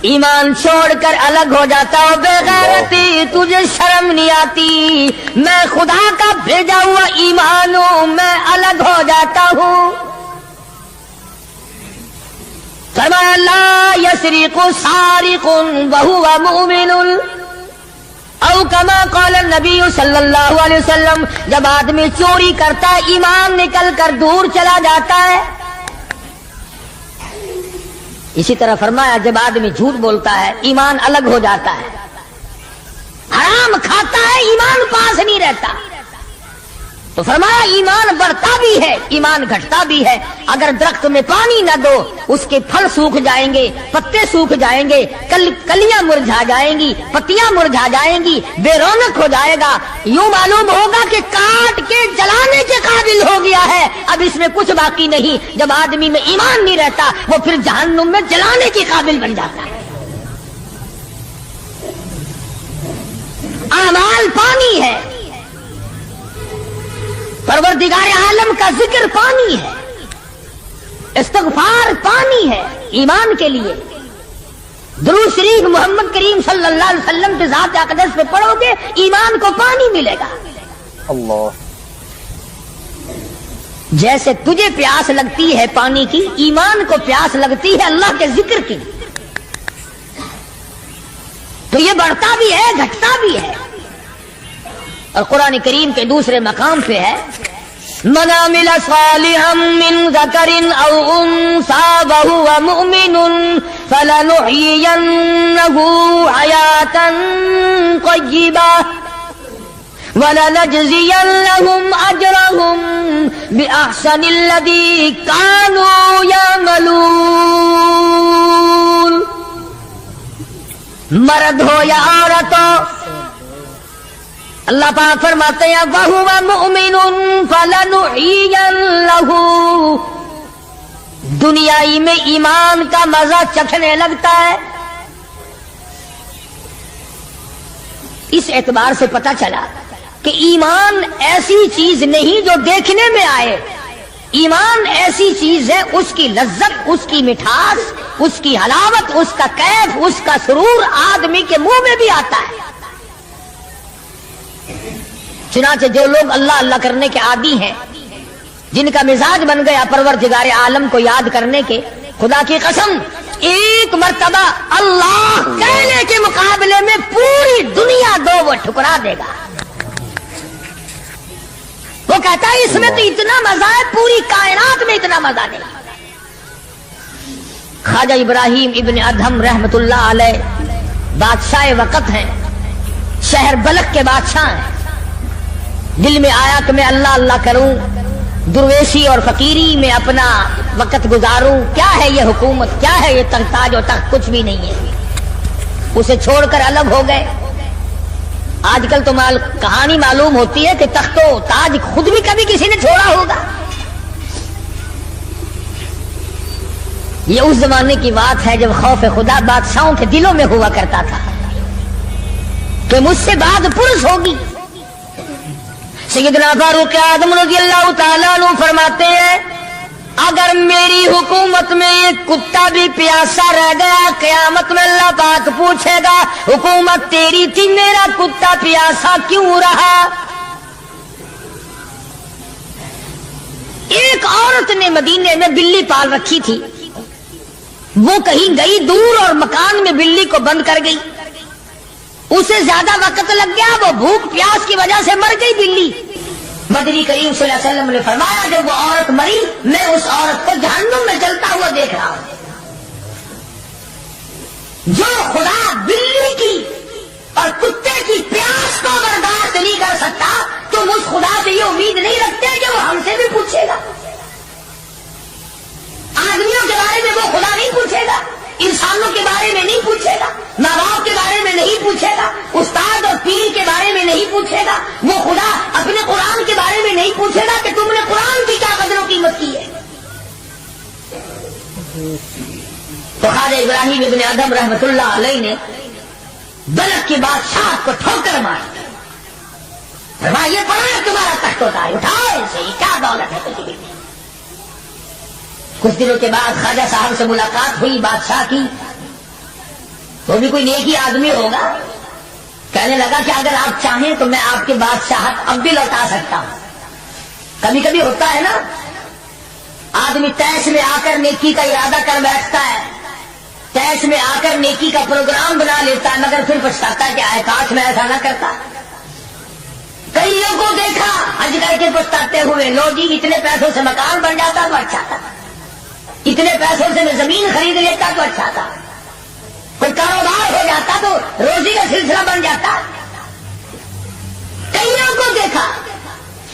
ईमान छोड़कर अलग हो जाता हो, बेगैरती तुझे शर्म नहीं आती, मैं खुदा का भेजा हुआ ईमान हूं, मैं अलग हो जाता हूं। फरमाया ला यसरिकु सारिकुन व हुवा मुमिनुन, औ कमा क़ाल नबी सल्लल्लाहु अलैहि वसल्लम। जब आदमी चोरी करता है, ईमान निकल कर दूर चला जाता है। इसी तरह फरमाया जब आदमी झूठ बोलता है, ईमान अलग हो जाता है। हराम खाता है, ईमान पास नहीं रहता। तो फरमाया ईमान बढ़ता भी है, ईमान घटता भी है। अगर दरख्त में पानी न दो, उसके फल सूख जाएंगे, पत्ते सूख जाएंगे, कलियां मुरझा जाएंगी, पत्तियां मुरझा जाएंगी, बेरौनक हो जाएगा। यूं मालूम होगा कि काट के जलाने के काबिल हो गया है, अब इसमें कुछ बाकी नहीं। जब आदमी में ईमान नहीं रहता, वो फिर जहन्नुम में जलाने के काबिल बन जाता है। अमाल पानी है, परवरदिगार आलम का जिक्र पानी है, इस्तगफार पानी है ईमान के लिए। दुरूद शरीफ मोहम्मद करीम सल्लल्लाहु अलैहि वसल्लम के ज़ात अक़दस पे पढ़ोगे, ईमान को पानी मिलेगा। अल्लाह, जैसे तुझे प्यास लगती है पानी की, ईमान को प्यास लगती है अल्लाह के जिक्र की। तो ये बढ़ता भी है, घटता भी है। और कुरान करीम के दूसरे मकाम पे है, मन अमिल सालिहम मिन ज़करिन औ उन्सा व हुवा मुमिनुन फलनुहयियन्नहु हयातन तय्यिबा वलनजज़ियन्नहुम अजरहुम बिअहसनिल्लज़ी कानू यअमलून। मर्द हो या औरत हो, अल्लाह पाक फरमाते हैं वहुवा मुमिनुन फलनुहयियन्नहु, दुनियाई में ईमान का मजा चखने लगता है। इस एतबार से पता चला कि ईमान ऐसी चीज नहीं जो देखने में आए। ईमान ऐसी चीज है, उसकी लज्जत, उसकी मिठास, उसकी हलावत, उसका कैफ, उसका सुरूर आदमी के मुंह में भी आता है। चुनांचे जो लोग अल्लाह अल्लाह करने के आदी हैं, जिनका मिजाज बन गया परवरदिगार आलम को याद करने के, खुदा की कसम एक मर्तबा अल्लाह कहने के मुकाबले में पूरी दुनिया दो वो ठुकरा देगा। वो कहता है इसमें तो इतना मजा है, पूरी कायनात में इतना मजा नहीं। ख्वाजा इब्राहिम इब्न अदहम रहमतुल्लाह अलैह बादशाह वक़्त हैं, शहर बलख के बादशाह हैं। दिल में आया कि मैं अल्लाह अल्लाह करूं, दुर्वेशी और फकीरी में अपना वक़्त गुजारूं। क्या है ये हुकूमत, क्या है ये ताज और तख्त, कुछ भी नहीं है। उसे छोड़कर अलग हो गए। आजकल तो कहानी मालूम होती है कि तख्तो ताज खुद भी कभी किसी ने छोड़ा होगा। یہ اس زمانے کی بات ہے جب خوف خدا بادشاہوں کے دلوں میں ہوا کرتا تھا کہ مجھ سے بعد پرس ہوگی. سیدنا فاروق اعظم رضی اللہ تعالیٰ عنہ فرماتے ہیں اگر میری حکومت میں ایک کتا بھی پیاسا رہ گیا قیامت میں اللہ پاک پوچھے گا حکومت تیری تھی میرا کتا پیاسا کیوں رہا. ایک عورت نے مدینے میں بلی پال رکھی تھی. وہ کہیں گئی دور اور مکان میں بلی کو بند کر گئی. اسے زیادہ وقت لگ گیا وہ بھوک پیاس کی وجہ سے مر گئی بلی. مدنی کریم صلی اللہ علیہ وسلم نے فرمایا جب وہ عورت مری میں اس عورت کو جہنم میں جلتا ہوا دیکھ رہا ہوں. جو خدا بلی کی اور کتے کی پیاس کو برداشت نہیں کر سکتا تم اس خدا سے یہ امید نہیں رکھتے کہ وہ ہم سے بھی پوچھے گا. آدمیوں کے بارے میں وہ خدا نہیں پوچھے گا, انسانوں کے بارے میں نہیں پوچھے گا, ماں باپ کے بارے میں نہیں پوچھے گا, استاد اور پیر کے بارے میں نہیں پوچھے گا. وہ خدا اپنے قرآن کے بارے میں نہیں پوچھے گا کہ تم نے قرآن کی کیا قدر و قیمت کی ہے. تو خواجہ ابراہیم ابن ادم رحمت اللہ علیہ نے بلخ کی بادشاہ کو ٹھوکر ماری. فرمایا یہ پڑھا تمہارا تخت ہوتا ہے, اٹھاؤ اسے, یہ کیا دولت ہے تجھے. کچھ دنوں کے بعد خواجہ صاحب سے ملاقات ہوئی بادشاہ کی. وہ بھی کوئی نیکی آدمی ہوگا. کہنے لگا کہ اگر آپ چاہیں تو میں آپ کی بادشاہت اب بھی لوٹا سکتا ہوں. کبھی کبھی ہوتا ہے نا آدمی تیش میں آ کر نیکی کا ارادہ کر بیٹھتا ہے, تیش میں آ کر نیکی کا پروگرام بنا لیتا ہے, مگر پھر پچھتاتا ہے کہ آئے کاش میں ایسا نہ کرتا. کئی لوگوں کو دیکھا حج کر کے پچھتاتے ہوئے, لو جی اتنے پیسوں سے مکان بن جاتا تو اچھا تھا, اتنے پیسوں سے میں زمین خرید لیتا تو اچھا تھا, کوئی کاروبار ہو جاتا تو روزی کا سلسلہ بن جاتا. کئیوں کو دیکھا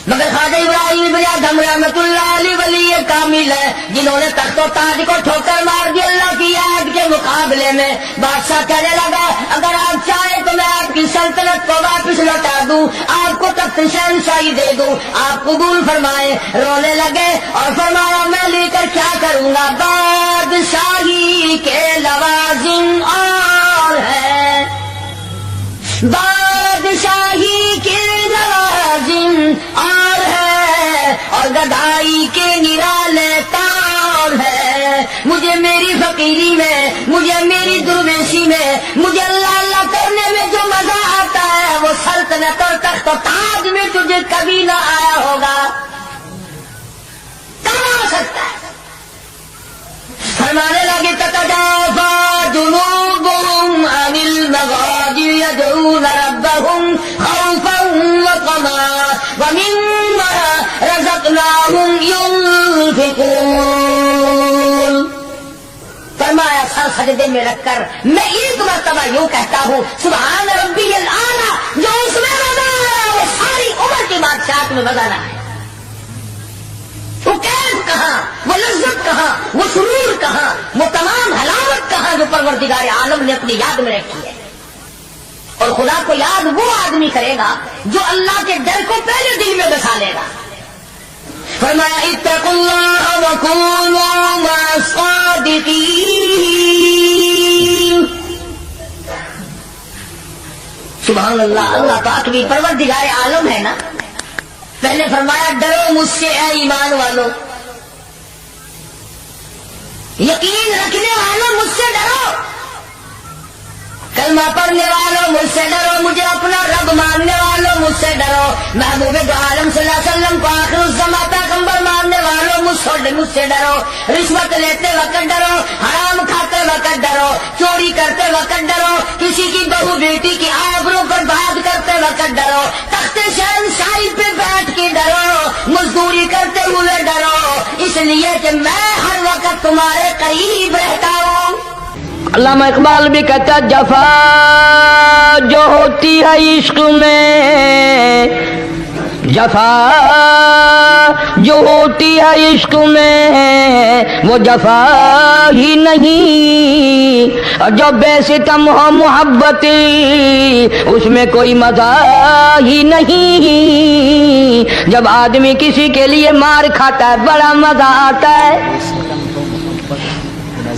مگر خواجہ ابراہیم ابن ادم رحمت اللہ علیہ ولی کامل ہے جنہوں نے تخت و تاج کو ٹھوکر مار دی. اللہ کی یاد کے مقابلے میں بادشاہ کہنے لگا اگر آپ چاہیں تو میں آپ کی سلطنت کو واپس لوٹا دوں, آپ کو تخت شہنشاہی دے دوں, آپ قبول فرمائیں. رونے لگے اور فرمایا میں لے کر کیا کروں گا, بادشاہی کے لوازم اور ہے, بادشاہی کے لوازم اور ہے, اور گدائی کے نرالے تار ہے. مجھے میری فقیری میں, مجھے میری درویشی میں, مجھے اللہ اللہ کرنے میں جو مزہ آتا ہے وہ سلطنت اور تخت و تاج میں تجھے کبھی نہ آیا ہوگا. کہاں آ سکتا ہے. فرمانے لگے تتجافى جنوبهم عن المضاجع يدعون ربهم خوفا وطمعا ومما رزقناهم ينفقون. فرمایا سر سجدے میں رکھ کر میں ایک مرتبہ یوں کہتا ہوں سبحان ربی الاعلیٰ, جو اس میں مزہ آیا وہ ساری عمر کی بادشاہت میں مزہ نہ ہے. وہ کیف کہاں, وہ لذت کہاں, وہ سرور کہاں, وہ تمام حلاوت کہاں جو پروردگار عالم نے اپنی یاد میں رکھی ہے. اور خدا کو یاد وہ آدمی کرے گا جو اللہ کے ڈر کو پہلے دل میں بسا لے گا. فرمایا اتقوا اللہ وکونوا مع الصادقین. سبحان اللہ. اللہ پاک بھی پروردگار عالم ہے نا. پہلے فرمایا ڈرو مجھ سے اے ایمان والو, یقین رکھنے والوں مجھ سے ڈرو, کلمہ پڑھنے والوں مجھ سے ڈرو, مجھے اپنا رب ماننے والوں مجھ سے ڈرو, محبوب دو عالم صلی اللہ علیہ وسلم کو آخر الزمان پیغمبر ماننے والوں مجھ سے ڈرو, رشوت لیتے وقت ڈرو, حرام کھاتے وقت ڈرو, چوری کرتے وقت ڈرو, کسی کی بہو بیٹی کی آبرو پر بات کرتے وقت ڈرو, تخت شہنشاہی پہ بیٹھ کے ڈرو, مزدوری کرتے ہوئے ڈرو, اس لیے کہ میں ہر وقت تمہارے قریب رہتا ہوں. علامہ اقبال بھی کہتا جفا جو ہوتی ہے عشق میں, جفا جو ہوتی ہے عشق میں وہ جفا ہی نہیں, اور جو بے ستم ہو محبت اس میں کوئی مزہ ہی نہیں. جب آدمی کسی کے لیے مار کھاتا ہے بڑا مزہ آتا ہے.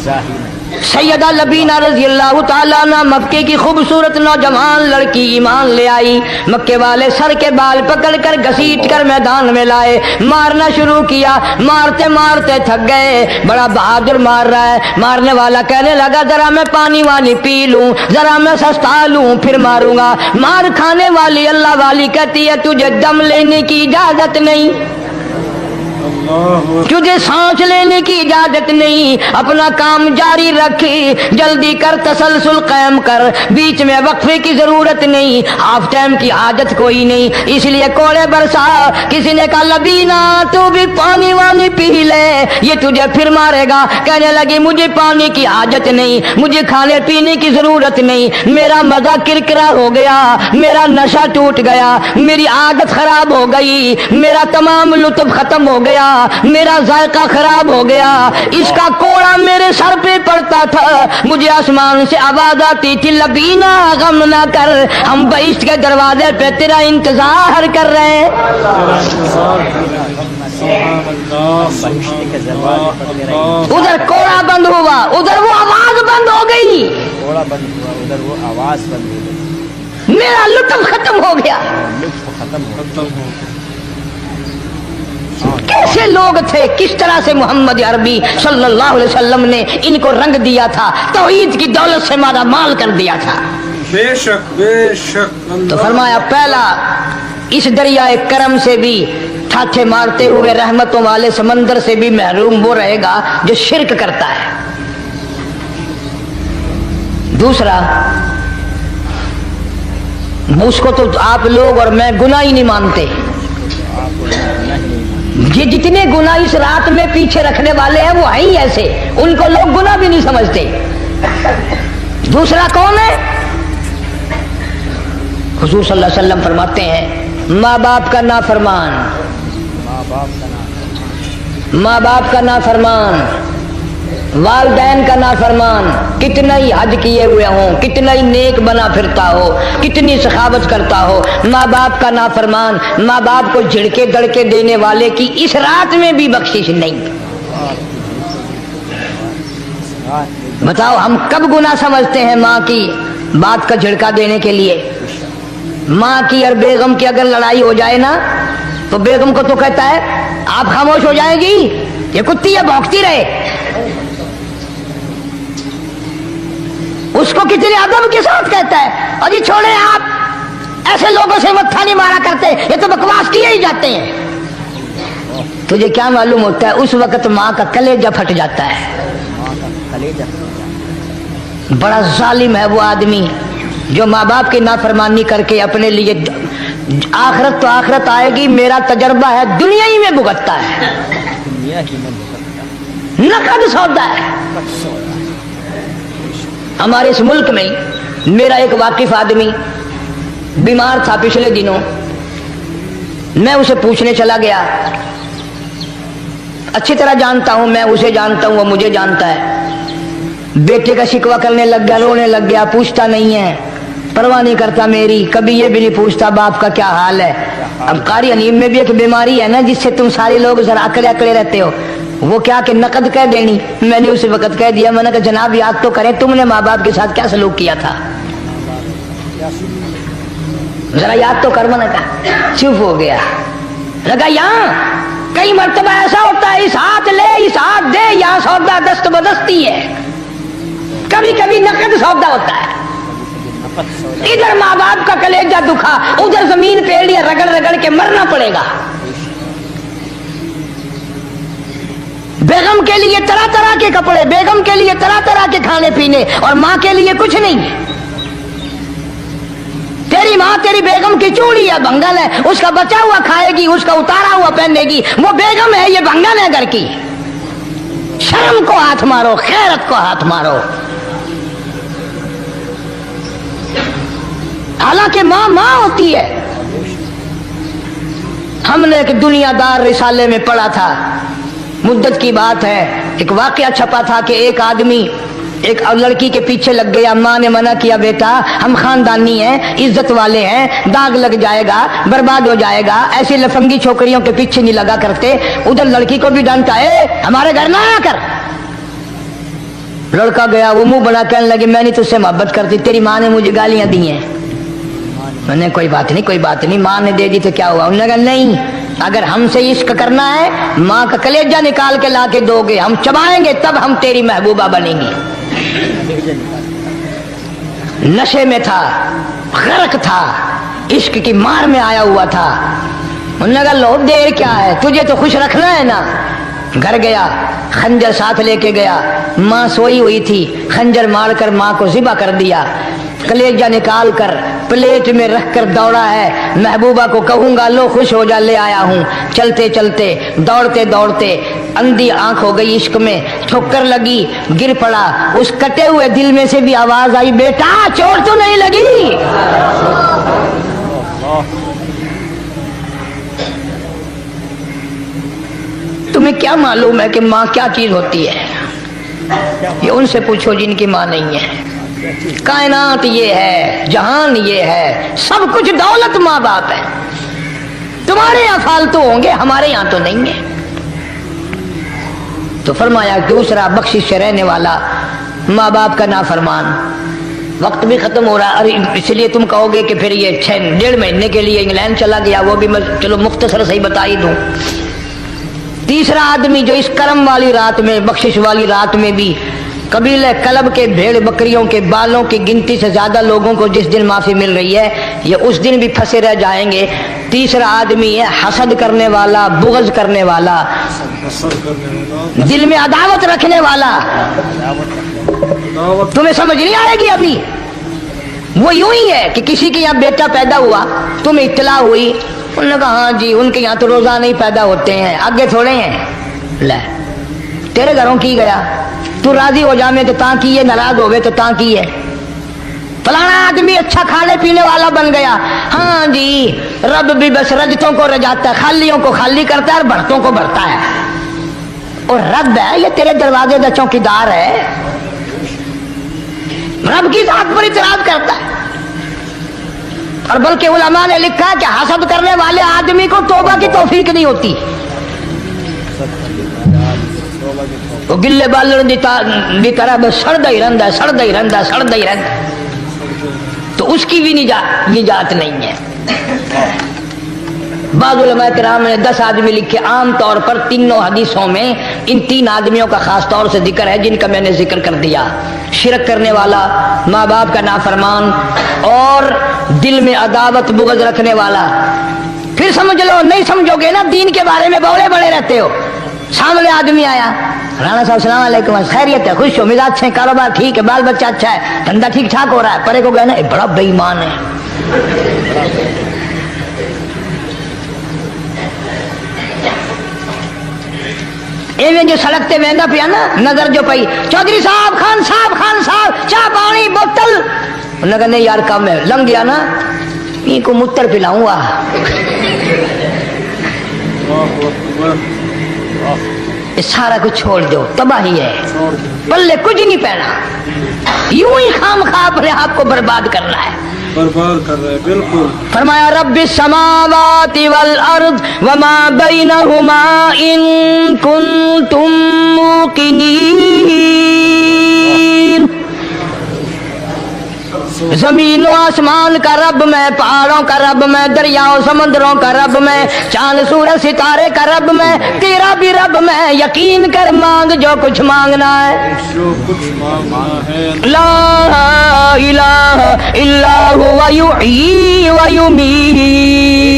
سیدہ لبینہ رضی اللہ تعالیٰ عنہ مکے کی خوبصورت نوجوان لڑکی ایمان لے آئی. مکے والے سر کے بال پکڑ کر گھسیٹ کر میدان میں لائے, مارنا شروع کیا. مارتے مارتے تھک گئے, بڑا بہادر مار رہا ہے. مارنے والا کہنے لگا ذرا میں پانی وانی پی لوں, ذرا میں سستا لوں پھر ماروں گا. مار کھانے والی اللہ والی کہتی ہے تجھے دم لینے کی اجازت نہیں, تجھے سانس لینے کی اجازت نہیں. اپنا کام جاری رکھ, جلدی کر, تسلسل قائم کر, بیچ میں وقفے کی ضرورت نہیں, ہاف ٹائم کی عادت کوئی نہیں. اس لیے کوڑے برسا. کسی نے کہا لبینہ تو بھی پانی وانی پی لے, یہ تجھے پھر مارے گا. کہنے لگی مجھے پانی کی حاجت نہیں, مجھے کھانے پینے کی ضرورت نہیں, میرا مزہ کرکرا ہو گیا, میرا نشہ ٹوٹ گیا, میری عادت خراب ہو گئی, میرا تمام لطف ختم ہو گیا, میرا ذائقہ خراب ہو گیا. اس کا کوڑا میرے سر پہ پڑتا تھا, مجھے آسمان سے آواز آتی تھی لبینہ غم نہ کر, ہم بہشت کے دروازے پہ تیرا انتظار کر رہے ہیں. ادھر کوڑا بند ہوا, ادھر وہ آواز بند ہو گئی, میرا لطف ختم ہو گیا. کیسے لوگ تھے, کس طرح سے محمد عربی صلی اللہ علیہ وسلم نے ان کو رنگ دیا تھا, توحید کی دولت سے مالا مال کر دیا تھا. بے شک بے شک. تو فرمایا پہلا اس دریائے کرم سے بھی ٹھاٹھے مارتے ہوئے رحمتوں والے سمندر سے بھی محروم وہ رہے گا جو شرک کرتا ہے. دوسرا, اس کو تو آپ لوگ اور میں گناہ ہی نہیں مانتے. یہ جتنے گناہ اس رات میں پیچھے رکھنے والے ہیں وہ ہیں ہی ایسے, ان کو لوگ گناہ بھی نہیں سمجھتے. دوسرا کون ہے؟ حضور صلی اللہ علیہ وسلم فرماتے ہیں ماں باپ کا نافرمان, ماں باپ کا نافرمان, والدین کا نافرمان, کتنا ہی حج کیے ہوئے ہوں, کتنا ہی نیک بنا پھرتا ہو, کتنی سخاوت کرتا ہو, ماں باپ کا نافرمان, ماں باپ کو جھڑکے دڑکے دینے والے کی اس رات میں بھی بخشش نہیں. بتاؤ ہم کب گناہ سمجھتے ہیں ماں کی بات کا جھڑکا دینے کے لیے. ماں کی اور بیگم کی اگر لڑائی ہو جائے نا تو بیگم کو تو کہتا ہے آپ خاموش ہو جائیں گی, یہ کتی ہے بھونکتی رہے. اس کو کتنے ادب کے ساتھ کہتا ہے اور یہ چھوڑے آپ ایسے لوگوں سے متھا نہیں مارا کرتے, یہ تو بکواس کیے ہی جاتے ہیں. تجھے کیا معلوم ہوتا ہے اس وقت ماں کا کلیجہ پھٹ جاتا ہے. بڑا ظالم ہے وہ آدمی جو ماں باپ کی نافرمانی کر کے اپنے لیے آخرت تو آخرت آئے گی, میرا تجربہ ہے دنیا ہی میں بھگتتا ہے, نقد سودا ہے. ہمارے اس ملک میں میرا ایک واقف آدمی بیمار تھا پچھلے دنوں, میں اسے پوچھنے چلا گیا. اچھی طرح جانتا ہوں, میں اسے جانتا ہوں, وہ مجھے جانتا ہے. بیٹے کا شکوہ کرنے لگ گیا, رونے لگ گیا, پوچھتا نہیں ہے, پرواہ نہیں کرتا میری, کبھی یہ بھی نہیں پوچھتا باپ کا کیا حال ہے. اب قاری حنیم میں بھی ایک بیماری ہے نا جس سے تم سارے لوگ ذرا اکڑے اکڑے رہتے ہو, وہ کیا کہ نقد کہہ دینی. میں نے اسی وقت کہہ دیا, میں نے کہا جناب یاد تو کریں تم نے ماں باپ کے ساتھ کیا سلوک کیا تھا, ذرا یاد تو کر. میں نے کہا چپ ہو گیا. لگا یہاں کئی مرتبہ ایسا ہوتا ہے اس ہاتھ لے اس ہاتھ دے, یہاں سودا دست بدستی ہے, کبھی کبھی نقد سودا ہوتا ہے. ادھر ماں باپ کا کلیجہ دکھا, ادھر زمین پیڑیاں رگڑ رگڑ کے مرنا پڑے گا. بیگم کے لیے طرح طرح کے کپڑے, بیگم کے لیے طرح طرح کے کھانے پینے, اور ماں کے لیے کچھ نہیں. تیری ماں تیری بیگم کی چوڑی ہے, بنگل ہے, اس کا بچا ہوا کھائے گی, اس کا اتارا ہوا پہنے گی. وہ بیگم ہے, یہ بنگل ہے گھر کی. شرم کو ہاتھ مارو, خیرت کو ہاتھ مارو. حالانکہ ماں ماں ہوتی ہے. ہم نے ایک دنیا دار رسالے میں پڑھا تھا, مدت کی بات ہے, ایک واقعہ چھپا تھا کہ ایک آدمی ایک لڑکی کے پیچھے لگ گیا. ماں نے منع کیا بیٹا ہم خاندانی ہیں, عزت والے ہیں, داغ لگ جائے گا, برباد ہو جائے گا, ایسی لفنگی چھوکریوں کے پیچھے نہیں لگا کرتے. ادھر لڑکی کو بھی ڈانٹا ہے ہمارے گھر نہ آیا کر. लड़का गया, वो मुंह बना कहने लगे मैं नहीं तुझसे मोहब्बत करती, तेरी माँ ने मुझे गालियां दी हैं। मैंने कोई बात नहीं, कोई बात नहीं, माँ ने दे दी तो क्या हुआ? उन्होंने कहा नहीं, अगर हमसे इश्क करना है माँ का कलेजा निकाल के ला के दोगे, हम चबाएंगे तब हम तेरी महबूबा बनेंगी। नशे में था, गर्क था, इश्क की मार में आया हुआ था। उन्होंने कहा लो देर क्या है, तुझे तो खुश रखना है ना। घर गया, खंजर साथ लेके गया, माँ सोई हुई थी, खंजर मारकर माँ को ज़िबा कर दिया, कलेजा निकाल कर प्लेट में रख कर दौड़ा है, महबूबा को कहूंगा लो खुश हो जा, ले आया हूँ। चलते चलते दौड़ते दौड़ते अंधी आंख हो गई, इश्क में ठोकर लगी, गिर पड़ा। उस कटे हुए दिल में से भी आवाज आई, बेटा चोट तो नहीं लगी? तुम्हें क्या मालूम है कि माँ क्या चीज होती है? ये उनसे पूछो जिनकी माँ नहीं है। कायनात ये है, जहान ये है, सब कुछ दौलत माँ बाप है। तुम्हारे यहाँ फालतू होंगे, हमारे यहाँ तो नहीं है। तो फरमाया दूसरा बख्शिश से रहने वाला माँ बाप का नाफरमान। वक्त भी खत्म हो रहा है, अरे इसलिए तुम कहोगे कि फिर ये 1.5 महीने के लिए इंग्लैंड चला गया, वो भी मैं चलो मुख्तसर सही बता ही दूं। तीसरा आदमी जो इस करम वाली रात में, बख्शिश वाली रात में भी कबीले कलब के भेड़ बकरियों के बालों की गिनती से ज्यादा लोगों को जिस दिन माफी मिल रही है, ये उस दिन भी फंसे रह जाएंगे। तीसरा आदमी है हसद करने वाला, बुग़्ज़ करने वाला, दिल में अदावत रखने वाला। तुम्हें समझ नहीं आएगी अभी। वो यूं ही है कि किसी के यहाँ बेटा पैदा हुआ, तुम्हें इत्तला हुई, उन्होंने कहा हाँ जी उनके यहाँ तो रोजा नहीं पैदा होते हैं, आगे थोड़े हैं। ले तेरे घरों की गया, तू राजी हो जा में तो ता की है, नाराज हो गए तो ता की है। फलाना आदमी अच्छा खाने पीने वाला बन गया, हाँ जी रब भी बस रजतों को रजाता है, खालियों को खाली करता है और भरतों को भरता है। और रब है ये तेरे दरवाजे का चौकीदार है, रब की जात पर इतराज करता है। और बल्कि उलमा ने लिखा कि हसद करने वाले आदमी को तौबा की तौफीक नहीं होती। वो गिल्ले बालन दी तरह बस सड़दा ही रहंदा, सड़दा ही रहंदा, सड़दा ही रहंदा, तो उसकी भी निजात नहीं है। बाद उलमा किराम ने 10 आदमी लिखे। आम तौर पर तीनों हदीसों में इन 3 आदमियों का खास तौर से जिक्र है जिनका मैंने जिक्र कर दिया। शिरक करने वाला, माँ बाप का नाफरमान और दिल में अदावत बुग़्ज़ रखने वाला। फिर समझ लो, नहीं समझोगे ना दीन के बारे में बौले बड़े रहते हो। सामने आदमी आया, राणा साहब सलाम अलैकुम, खैरियत है, खुश हो, मिजाज है, कारोबार ठीक है, बाल बच्चा अच्छा है, धंधा ठीक ठाक हो रहा है। परे को गए ना बड़ा बेईमान है। एवं जो सड़क ते वेंदा पिया ना, नजर जो पई, चौधरी साहब, खान साहब, चाह पानी बोतल। उन्होंने कहा नहीं यार कम है, लंघ गया ना इनको मुत्तर पिलाऊंगा। सारा कुछ छोड़ दो, तबाही है, पल्ले कुछ नहीं पहना, यूं ही खाम खा अपने आप को बर्बाद करना है, बर्बाद कर रहे हैं। बिल्कुल फरमाया रब्बिस समावाति वल अर्द वमा बैनहुमा इन कुंतुम मूकिनीन। जमीन आसमान का रब मैं, पहाड़ों का रब मैं, दरियाओं समुद्रों का रब मैं, चांद सूरज सितारे का रब मैं, तेरा भी रब मैं, यकीन कर मांग जो कुछ मांगना है। जो कुछ मांगना है। ला इलाहा इल्ला हुवा युहयी व युमीत।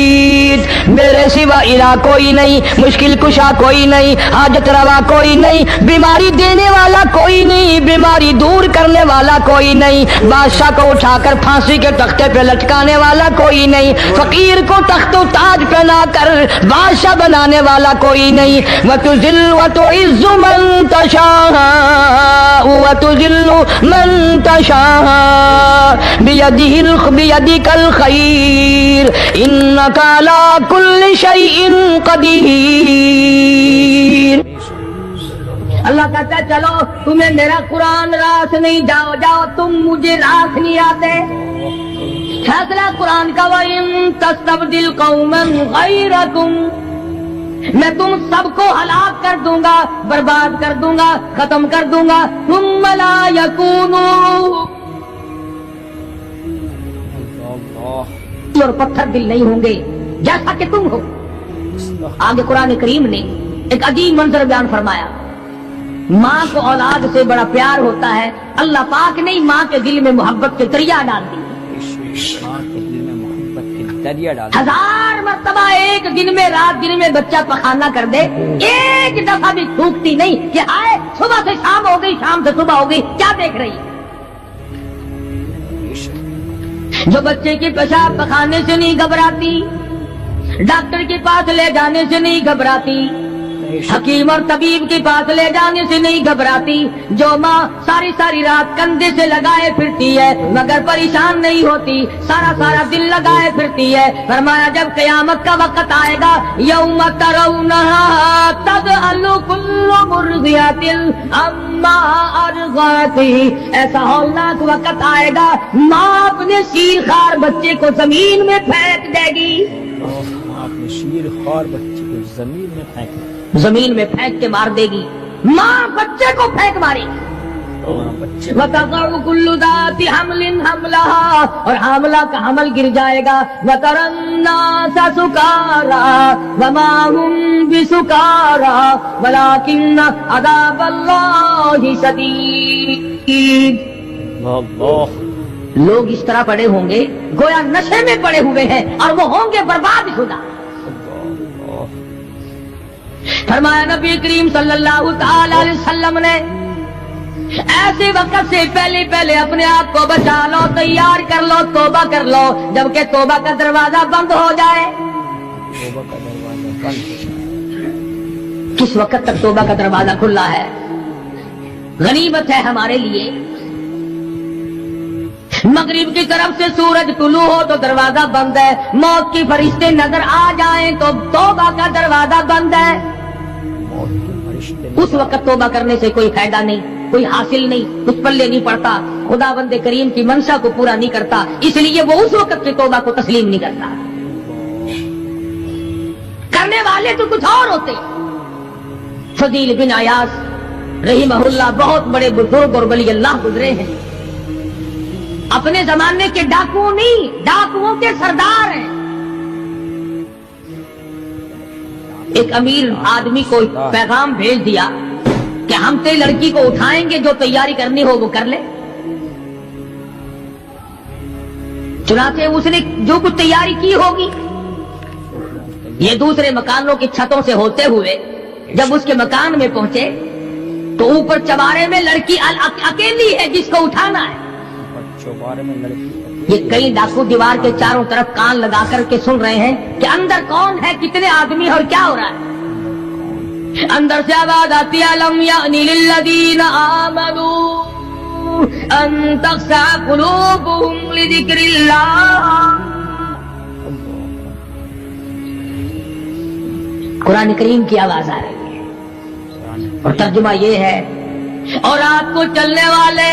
मेरे सिवा इला कोई नहीं, मुश्किल कुशा कोई नहीं, हाजत रवा कोई नहीं, बीमारी देने वाला कोई नहीं, बीमारी दूर करने वाला कोई नहीं, बादशाह को उठाकर फांसी के तख्ते पे लटकाने वाला कोई नहीं, फकीर को तख्तो ताज पहना कर बादशाह बनाने वाला कोई नहीं। वतुज़िल्लु वतुइज़्ज़ु मन तशाअ वतुज़िल्लु मन तशाअ बियदिकल खैर इन्नका अला कुल्लि शैइन कदीर। अल्लाह कहता है चलो तुम्हें मेरा कुरान रास नहीं, जाओ जाओ, तुम मुझे रास नहीं आते। फैसला कुरान का, वइन तस्तब्दिल कौमन गैरकुम, मैं तुम सबको हलाक कर दूंगा, बर्बाद कर दूंगा, खत्म कर दूंगा। तुम ला यकूनू, और पत्थर दिल नहीं होंगे जैसा कि तुम हो। आगे कुरान करीम ने एक अजीब मंजर बयान फरमाया। माँ को औलाद से बड़ा प्यार होता है, अल्लाह पाक ने माँ के दिल में मोहब्बत के दरिया डाल दी। माँ के दिल में मोहब्बत के दरिया डाल 1000 मर्तबा एक दिन में, रात दिन में बच्चा पखाना कर दे, एक दफा भी थूकती नहीं कि आए सुबह से शाम हो गई, शाम से सुबह हो गई, क्या देख रही है। जो बच्चे के पेशाब पखाने से नहीं घबराती, डॉक्टर के पास ले जाने से नहीं घबराती, हकीम और तबीब के पास ले जाने से नहीं घबराती, जो माँ सारी सारी रात कंधे से लगाए फिरती है मगर परेशान नहीं होती, सारा सारा दिन लगाए फिरती है। फरमाया जब कयामत का वक्त आएगा, यौम तरौनहा तज़अलु कुल्लु मुर्दिअतिन अम्मा अर्ज़अती, ऐसा हौलनाक वक्त आएगा, माँ अपने शीरखार बच्चे को जमीन में फेंक देगी। आपने शीर खार बच्चे को जमीन में फेंक दिया। जमीन में फेंक के मार देगी, माँ बच्चे को फेंक मारेगी। बच्चे वतज़अु कुल्लु ज़ाति हमलिन हमलहा, और हामला का हमल गिर जाएगा। वतरन्नासा सुकारा वमा हुम बिसुकारा वलाकिन्न अज़ाबल्लाहि शदीद। लोग इस तरह पड़े होंगे गोया नशे में पड़े हुए हैं और वो होंगे बर्बाद शुदा। फरमाया नबी करीम सल्लल्लाहु तआला अलैहि वसल्लम ने, ऐसे वक्त से पहले पहले अपने आप को बचा लो, तैयार कर लो, तौबा कर लो, जबकि तौबा का दरवाजा बंद हो जाए। किस वक्त तक तौबा का दरवाजा खुला है? गनीमत है हमारे लिए। मगरिब की तरफ से सूरज तुलू हो तो दरवाजा बंद है, मौत के फरिश्ते नजर आ जाएं तो तौबा का दरवाजा बंद है। उस वक्त तौबा करने से कोई फायदा नहीं, कोई हासिल नहीं, कुछ पल्ले नहीं पड़ता, खुदा बंदे करीम की मंशा को पूरा नहीं करता, इसलिए वो उस वक्त की तौबा को तस्लीम नहीं करता। करने वाले तो कुछ और होते। फजील बिन अयाज रहीमहुल्लाह बहुत बड़े बुजुर्ग और वली अल्लाह गुजरे हैं, अपने जमाने के डाकू नहीं, डाकुओं के सरदार हैं। एक अमीर आदमी को पैगाम भेज दिया कि हम तेरी लड़की को उठाएंगे, जो तैयारी करनी हो वो कर ले। चुनाचे उसने जो कुछ तैयारी की होगी, ये दूसरे मकानों की छतों से होते हुए जब उसके मकान में पहुंचे तो ऊपर चबारे में लड़की अकेली है जिसको उठाना है। ये कई डाकू दीवार के चारों तरफ कान लगा करके सुन रहे हैं कि अंदर कौन है, कितने आदमी और क्या हो रहा है। अंदर से आवाज आती है, अलम यानी लिल्लज़ीना आमनू अन तख़शा क़ुलूबुहुम लिज़िक्रिल्लाह। कुरान करीम की आवाज आ रही है और तर्जुमा ये है, और रात को चलने वाले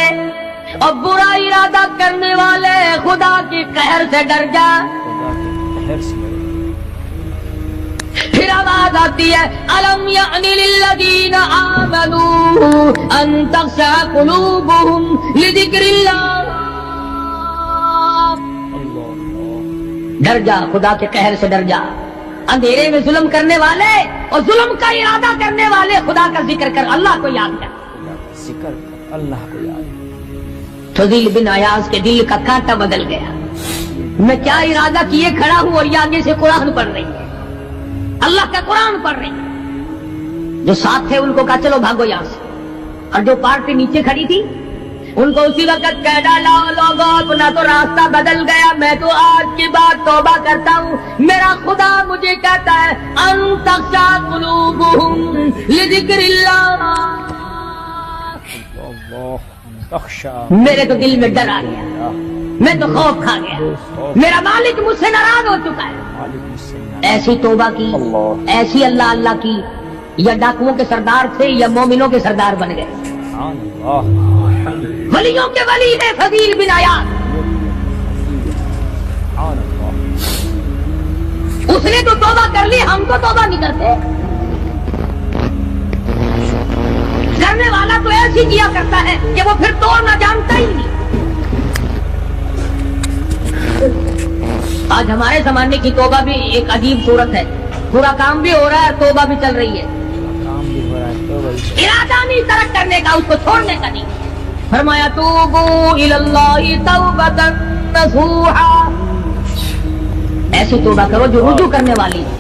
और बुरा इरादा करने वाले खुदा के कहर से डर जा। फिर आवाज आती है, अलम यानी लिल्लज़ीना आमनू अन तख़शा क़ुलूबुहुम लिज़िक्रिल्लाह। डर जा, खुदा के कहर से डर जा। अंधेरे में जुल्म करने वाले और जुल्म का इरादा करने वाले, खुदा का जिक्र कर, अल्लाह को याद कर, जिक्र कर, अल्लाह को याद। फजील बिन अयाज के दिल का कांटा बदल गया। मैं क्या इरादा किए खड़ा हूं और ये आगे से कुरान पढ़ रही है, अल्लाह का कुरान पढ़ रही है। जो साथ थे उनको कहा चलो भागो यहां से, और जो पार्टी नीचे खड़ी थी उनको उसी वक्त कह डाला, लोगों अपना तो रास्ता बदल गया, मैं तो आज के बाद तौबा करता हूँ। मेरा खुदा मुझे कहता है अन तख़शा क़ुलूबुहुम लिज़िक्रिल्लाह। मेरे तो दिल में डर आ गया, मैं तो खौफ खा गया, मेरा मालिक मुझसे नाराज हो चुका है। ऐसी तौबा की, ऐसी अल्लाह अल्लाह की, या डाकुओं के सरदार थे या मोमिनों के सरदार बन गए। वलियों के वली है फजील बिन अयाज। उसने तो तौबा कर کر لی, ہم تو توبہ نہیں کرتے. کرنے والا تو ایسی کیا کرتا ہے کہ وہ پھر توڑنا جانتا ہی نہیں. آج ہمارے زمانے کی توبہ بھی ایک عجیب صورت ہے. پورا کام بھی ہو رہا ہے, توبہ بھی چل رہی ہے. ارادہ نہیں ترک کرنے کا, اس کو چھوڑنے کا نہیں. فرمایا توبو الاللہ توبۃ نصوحا, ایسی توبہ کرو جو رجوع کرنے والی ہو,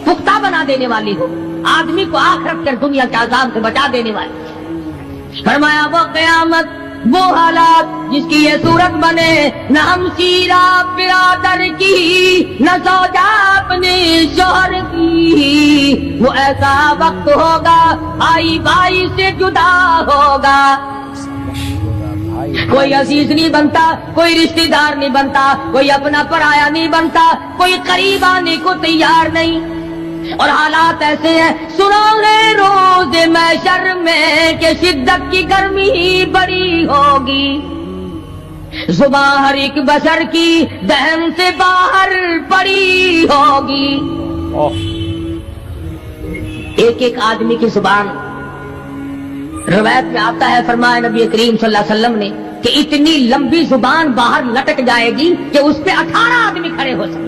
پختہ بنا دینے والی ہو, آدمی کو آخرت کر دنیا کے عذاب سے بچا دینے والی. فرمایا وہ قیامت, وہ حالات جس کی یہ صورت بنے, نہ ہم سیرا برادر کی, نہ زوجہ اپنے شوہر کی. وہ ایسا وقت ہوگا بھائی بھائی سے جدا ہوگا, کوئی عزیز نہیں بنتا, کوئی رشتہ دار نہیں بنتا, کوئی اپنا پرایا نہیں بنتا, کوئی قریب آنے کو تیار نہیں. اور حالات ایسے ہیں, سنو گے روز محشر میں کہ شدت کی گرمی بڑی ہوگی, زبان ہر ایک بشر کی دہن سے باہر پڑی ہوگی. ایک ایک آدمی کی زبان, روایت میں آتا ہے, فرمایا نبی کریم صلی اللہ علیہ وسلم نے کہ اتنی لمبی زبان باہر لٹک جائے گی کہ اس پہ 18 آدمی کھڑے ہو سکتے.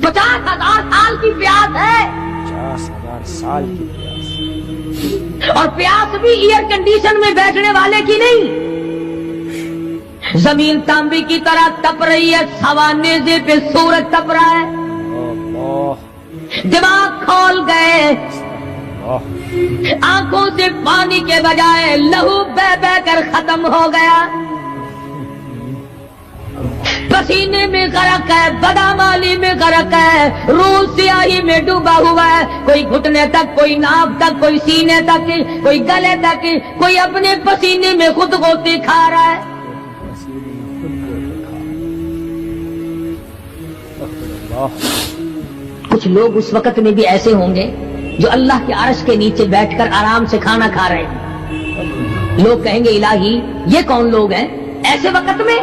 50,000 سال کی پیاس ہے, 50,000 سال کی پیاس, اور پیاس بھی ایئر کنڈیشن میں بیٹھنے والے کی نہیں. زمین تانبے کی طرح تپ رہی ہے, سوانیزے پہ سورج تپ رہا ہے. دماغ کھول گئے, آنکھوں سے پانی کے بجائے لہو بہ بہ کر ختم ہو گیا. پسینے میں غرق ہے, بدامالی میں غرق ہے, روح سیاہی میں ڈوبا ہوا ہے. کوئی گھٹنے تک, کوئی ناف تک, کوئی سینے تک, کوئی گلے تک, کوئی اپنے پسینے میں خود غوطے کھا رہا ہے. کچھ لوگ اس وقت میں بھی ایسے ہوں گے جو اللہ کے عرش کے نیچے بیٹھ کر آرام سے کھانا کھا رہے ہیں. لوگ کہیں گے الہی یہ کون لوگ ہیں ایسے وقت میں؟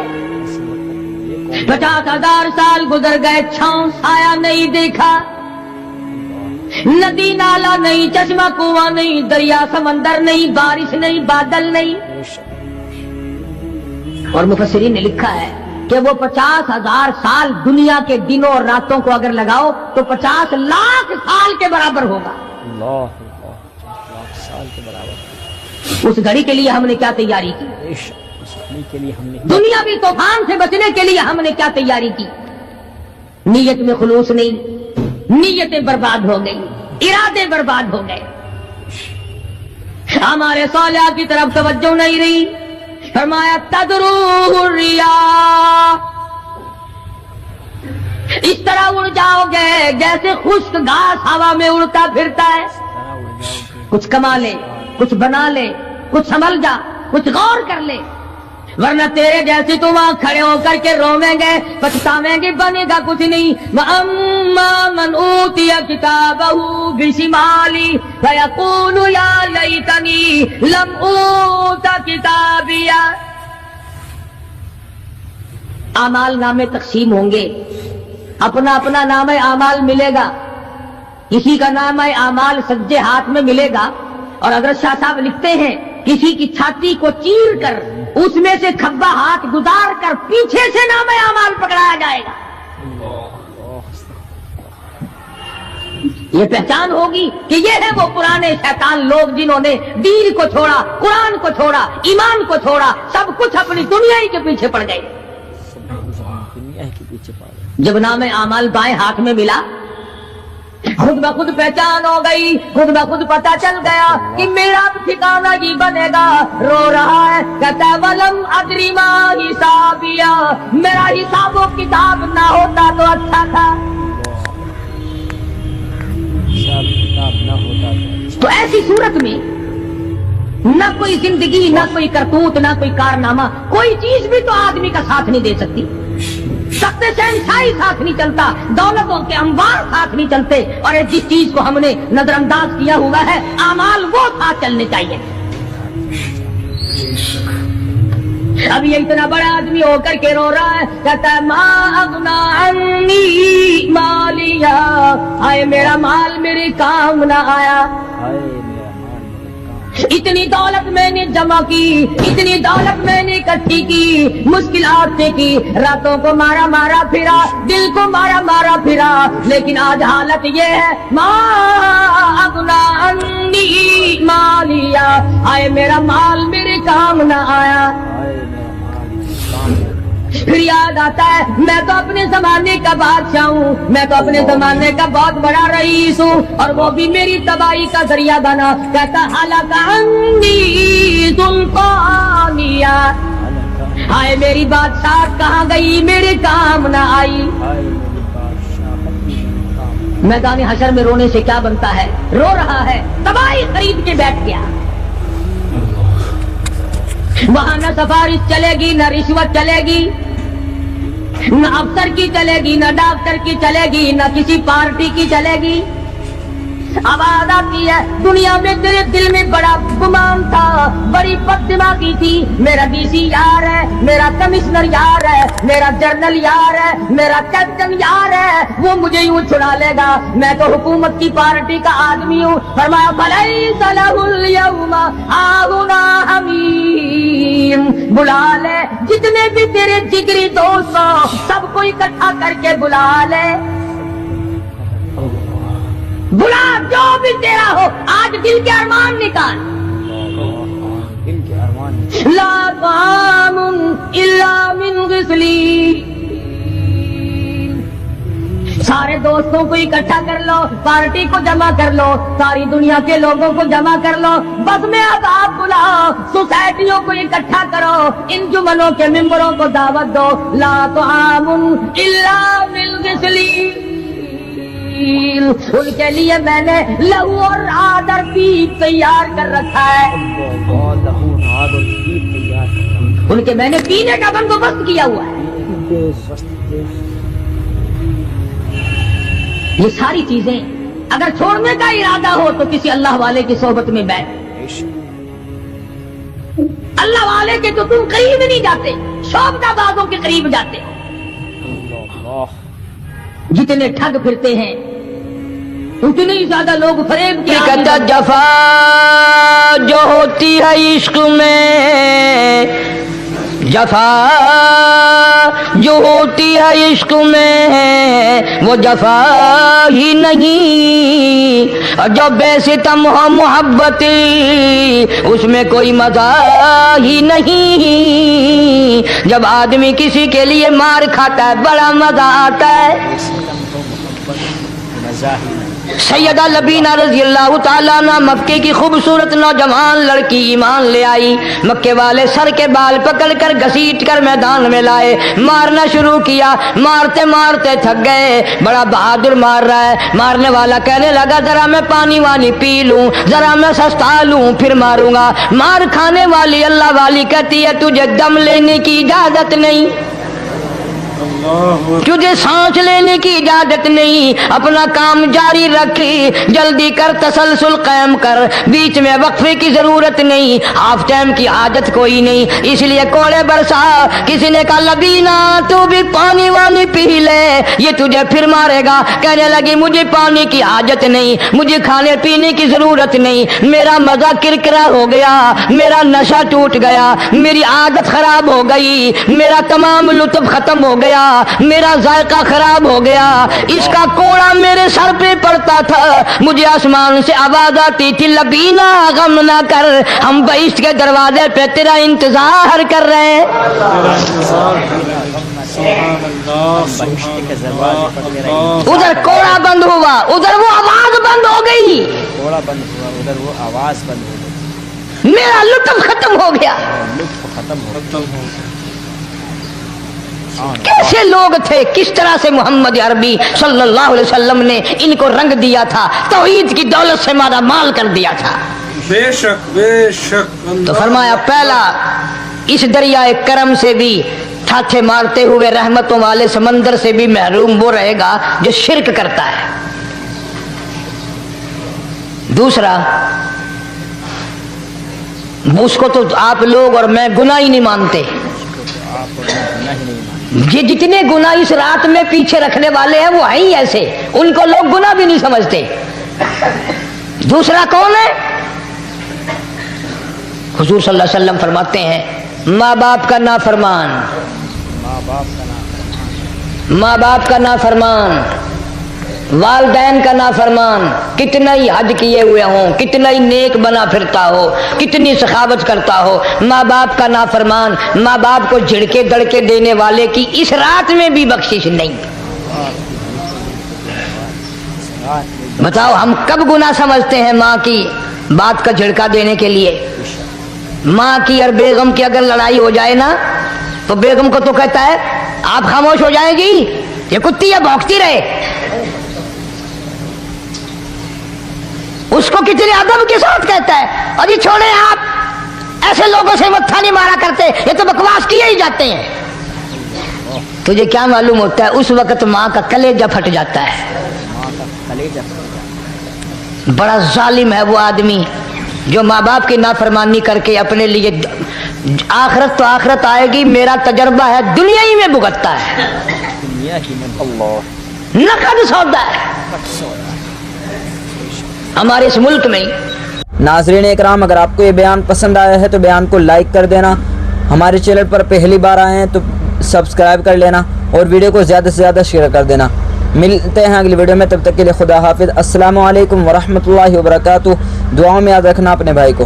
50,000 سال گزر گئے, چھاؤں سایہ نہیں دیکھا, ندی نالا نہیں, چشمہ کنواں نہیں, دریا سمندر نہیں, بارش نہیں, بادل نہیں. اور مفسرین نے لکھا ہے کہ وہ 50,000 سال دنیا کے دنوں اور راتوں کو اگر لگاؤ تو 50 لاکھ سال کے برابر ہوگا. 50 لاکھ سال کے برابر. اس گھڑی کے لیے ہم نے کیا تیاری کی؟ کے لیے ہم نے دنیاوی طوفان سے بچنے کے لیے ہم نے کیا تیاری کی؟ نیت میں خلوص نہیں, نیتیں برباد ہو گئی, ارادے برباد ہو گئے, ہمارے صالحہ کی طرف توجہ نہیں رہی. فرمایا تدروہ الرياح, اس طرح اڑ جاؤ گے جیسے خشک گھاس ہوا میں اڑتا پھرتا ہے. کچھ کما لے, کچھ بنا لے, کچھ سنبھل جا, کچھ غور کر لے, ورنہ تیرے جیسے تو وہاں کھڑے ہو کر کے رویں گے, پچھتاویں گے, بنے گا کچھ نہیں. وَأَمَّا مَنْ أُوتِيَ كِتَابَهُ بِشِمَالِهِ فَيَقُولُ يَا لَيْتَنِي لَمْ أُوتَ كِتَابِيَهْ. اعمال نامے تقسیم ہوں گے, اپنا اپنا نام اعمال ملے گا. کسی کا نام اعمال سجے ہاتھ میں ملے گا, اور اگر شاہ صاحب لکھتے ہیں کسی کی چھاتی کو چیر کر اس میں سے کھبا ہاتھ گزار کر پیچھے سے نام اعمال پکڑایا جائے گا. یہ پہچان ہوگی کہ یہ ہے وہ پرانے شیطان لوگ جنہوں نے دین کو چھوڑا, قرآن کو چھوڑا, ایمان کو چھوڑا, سب کچھ اپنی دنیا ہی کے پیچھے پڑ گئے. جب نام اعمال بائیں ہاتھ میں ملا, خود بخود پہچان ہو گئی, خود بخود پتہ چل گیا کہ میرا ٹھکانہ ہی بنے گا. رو رہا ہے, کہتا ہے وَلَمْ أَدْرِ مَا حِسَابِيَهْ, میرا حساب و کتاب نہ ہوتا تو اچھا تھا. تو ایسی صورت میں نہ کوئی زندگی, نہ کوئی کرتوت, نہ کوئی کارنامہ, کوئی چیز بھی تو آدمی کا ساتھ نہیں دے سکتی. تخت شہنشاہی ساتھ نہیں چلتا, دولتوں کے انبار ساتھ نہیں چلتے, اور جس چیز کو ہم نے نظر انداز کیا ہوا ہے اعمال وہ ساتھ چلنے چاہیے. अब ये इतना बड़ा आदमी होकर के रो रहा है, कहता है मा अगना अन्नी मालिया, आए मेरा माल मेरे काम ना आया। इतनी दौलत मैंने जमा की, इतनी दौलत मैंने इकट्ठी की, मुश्किलात से की, रातों को मारा मारा फिरा, दिल को मारा मारा फिरा, लेकिन आज हालत ये है मा अगना अन्नी मालिया, आए मेरा माल मेरे काम ना आया। फिर याद आता है मैं तो अपने जमाने का बादशाह हूँ, मैं तो अपने जमाने का बहुत बड़ा रईस हूँ, और वो भी मेरी तबाही का जरिया बना। कहता हलाका अन्नी सुल्तानिया, हाय मेरी बादशाह कहाँ गई, मेरे काम ना आई। मैदान हशर में रोने से क्या बनता है, रो रहा है, तबाही खरीद के बैठ गया। वहां न सफारिश चलेगी, न रिश्वत चलेगी, न अफसर की चलेगी, न डॉक्टर की चलेगी, न किसी पार्टी की चलेगी। आवाज आती है दुनिया में तेरे दिल में बड़ा गुमान था, बड़ी बददिमागी थी, मेरा डीसी यार है, मेरा कमिश्नर यार है, मेरा जनरल यार है, मेरा कैप्टन यार है, वो मुझे यूं छुड़ा लेगा, मैं तो हुकूमत की पार्टी का आदमी हूँ। फरमाया फलैसा लहुल यौमा हाहुना हमीम, बुला ले जितने भी तेरे जिगरी दोस्त हो, सबको इकट्ठा करके बुला ले, बुला जो भी तेरा हो, आज दिल के अरमान निकाल। ला तामुन इल्ला मिन गिस्ली, सारे दोस्तों को इकट्ठा कर लो, पार्टी को जमा कर लो, सारी दुनिया के लोगों को जमा कर लो, बस में अब आप बुलाओ, सोसाइटियों को इकट्ठा करो, इन जुमनों के मेंबरों को दावत दो। ला तामुन इल्ला मिन गिस्ली, उनके लिए मैंने लहू और आदर पीप तैयार कर रखा है, उनके मैंने पीने का बंदोबस्त किया हुआ है। ये सारी चीजें अगर छोड़ने का इरादा हो तो किसी अल्लाह वाले की सोहबत में बैठ, अल्लाह वाले के तो तुम करीब नहीं जाते, शौकदाबाजों के करीब जाते हो। जितने ठग फिरते हैं उतने ही ज्यादा लोग फरेब के कदा जफा जो होती है इश्क में, जफा जो होती है इश्क में वो जफा ही नहीं, और जो बेसितम हो मोहब्बत उसमें कोई मजा ही नहीं। जब आदमी किसी के लिए मार खाता है बड़ा मजा आता है। सैयदा लबीना रजी अल्लाह ताला अन्हा मक्के की खूबसूरत नौजवान लड़की ईमान ले आई, मक्के वाले सर के बाल पकड़ कर घसीट कर मैदान में लाए, मारना शुरू किया, मारते मारते थक गए, बड़ा बहादुर मार रहा है। मारने वाला कहने लगा जरा मैं पानी वानी पी लूं, जरा मैं सस्ता लूं फिर मारूंगा। मार खाने वाली अल्लाह वाली कहती है तुझे दम लेने की इजाजत नहीं, तुझे सांस लेने की इजाजत नहीं, अपना काम जारी रख, जल्दी कर, तसलसल कायम कर, बीच में वक्फे की जरूरत नहीं, हाफ टाइम की आदत कोई नहीं। इसलिए कोड़े बरसा, किसी ने कहा लबीना तू भी पानी वानी पी ले, ये तुझे फिर मारेगा। कहने लगी मुझे पानी की आदत नहीं, मुझे खाने पीने की जरूरत नहीं, मेरा मजा किरकिरा हो गया, मेरा नशा टूट गया, मेरी आदत खराब हो गई, मेरा तमाम लुत्फ खत्म हो गया, मेरा जायका खराब हो गया। इसका कोड़ा मेरे सर पे पड़ता था, मुझे आसमान से आवाज आती थी लबीना गम ना कर, हम बहिश्त के दरवाजे पे तेरा इंतजार कर रहे हैं। उधर कोड़ा बंद हुआ, उधर वो आवाज बंद हो गई, कोड़ा बंद हुआ, उधर वो आवाज बंद हो गई, मेरा लुत्फ खत्म हो गया। लुत्फ खत्म हो गया। कैसे लोग थे, किस तरह से मोहम्मद अरबी सल्लल्लाहु अलैहि वसल्लम ने इनको रंग दिया था, तौहीद की दौलत से मारा माल कर दिया था। बेशक बेशक। तो फरमाया पहला इस दरियाए करम से भी ठाठे मारते हुए रहमतों वाले समंदर से भी महरूम वो रहेगा जो शिरक करता है। दूसरा उसको तो आप लोग और मैं गुनाह ही नहीं मानते। ये जितने गुनाह इस रात में पीछे रखने वाले हैं वो है ही ऐसे, उनको लोग गुनाह भी नहीं समझते। दूसरा कौन है? हुजूर सल्लल्लाहु अलैहि वसल्लम फरमाते हैं माँ बाप का नाफरमान, माँ बाप का नाफरमान, वालदैन का नाफरमान, कितना ही हज किए हुए हों, कितना ही नेक बना फिरता हो, कितनी सखावत करता हो, माँ बाप का नाफरमान, माँ बाप को झिड़के दड़के देने वाले की इस रात में भी बख्शिश नहीं। बताओ हम कब गुनाह समझते हैं माँ की बात का झिड़का देने के लिए? माँ की और बेगम की अगर लड़ाई हो जाए ना तो बेगम को तो कहता है आप खामोश हो जाएगी, ये कुत्ती या भौंकती रहे। उसको कितने अदब के साथ कहता है और ये छोड़े आप, ऐसे लोगों से मत्था नहीं मारा करते, ये तो बकवास किए ही जाते हैं। तुझे क्या मालूम होता है उस वक्त माँ का कलेजा फट जाता है। बड़ा जालिम है वो आदमी जो माँ बाप की नाफरमानी करके अपने लिए आखिरत तो आखिरत आएगी, मेरा तजर्बा है दुनिया ही में भुगतता है, नकद सौदा है हमारे इस मुल्क में। नाज़रीन इकराम, अगर आपको ये बयान पसंद आया है तो बयान को लाइक कर देना, हमारे चैनल पर पहली बार आए हैं तो सब्सक्राइब कर लेना और वीडियो को ज़्यादा से ज़्यादा शेयर कर देना। मिलते हैं अगली वीडियो में, तब तक के लिए खुदा हाफिज़। अस्सलामु अलैकुम वरहमतुल्लाहि वबरकातुहू। दुआओं में याद रखना अपने भाई को।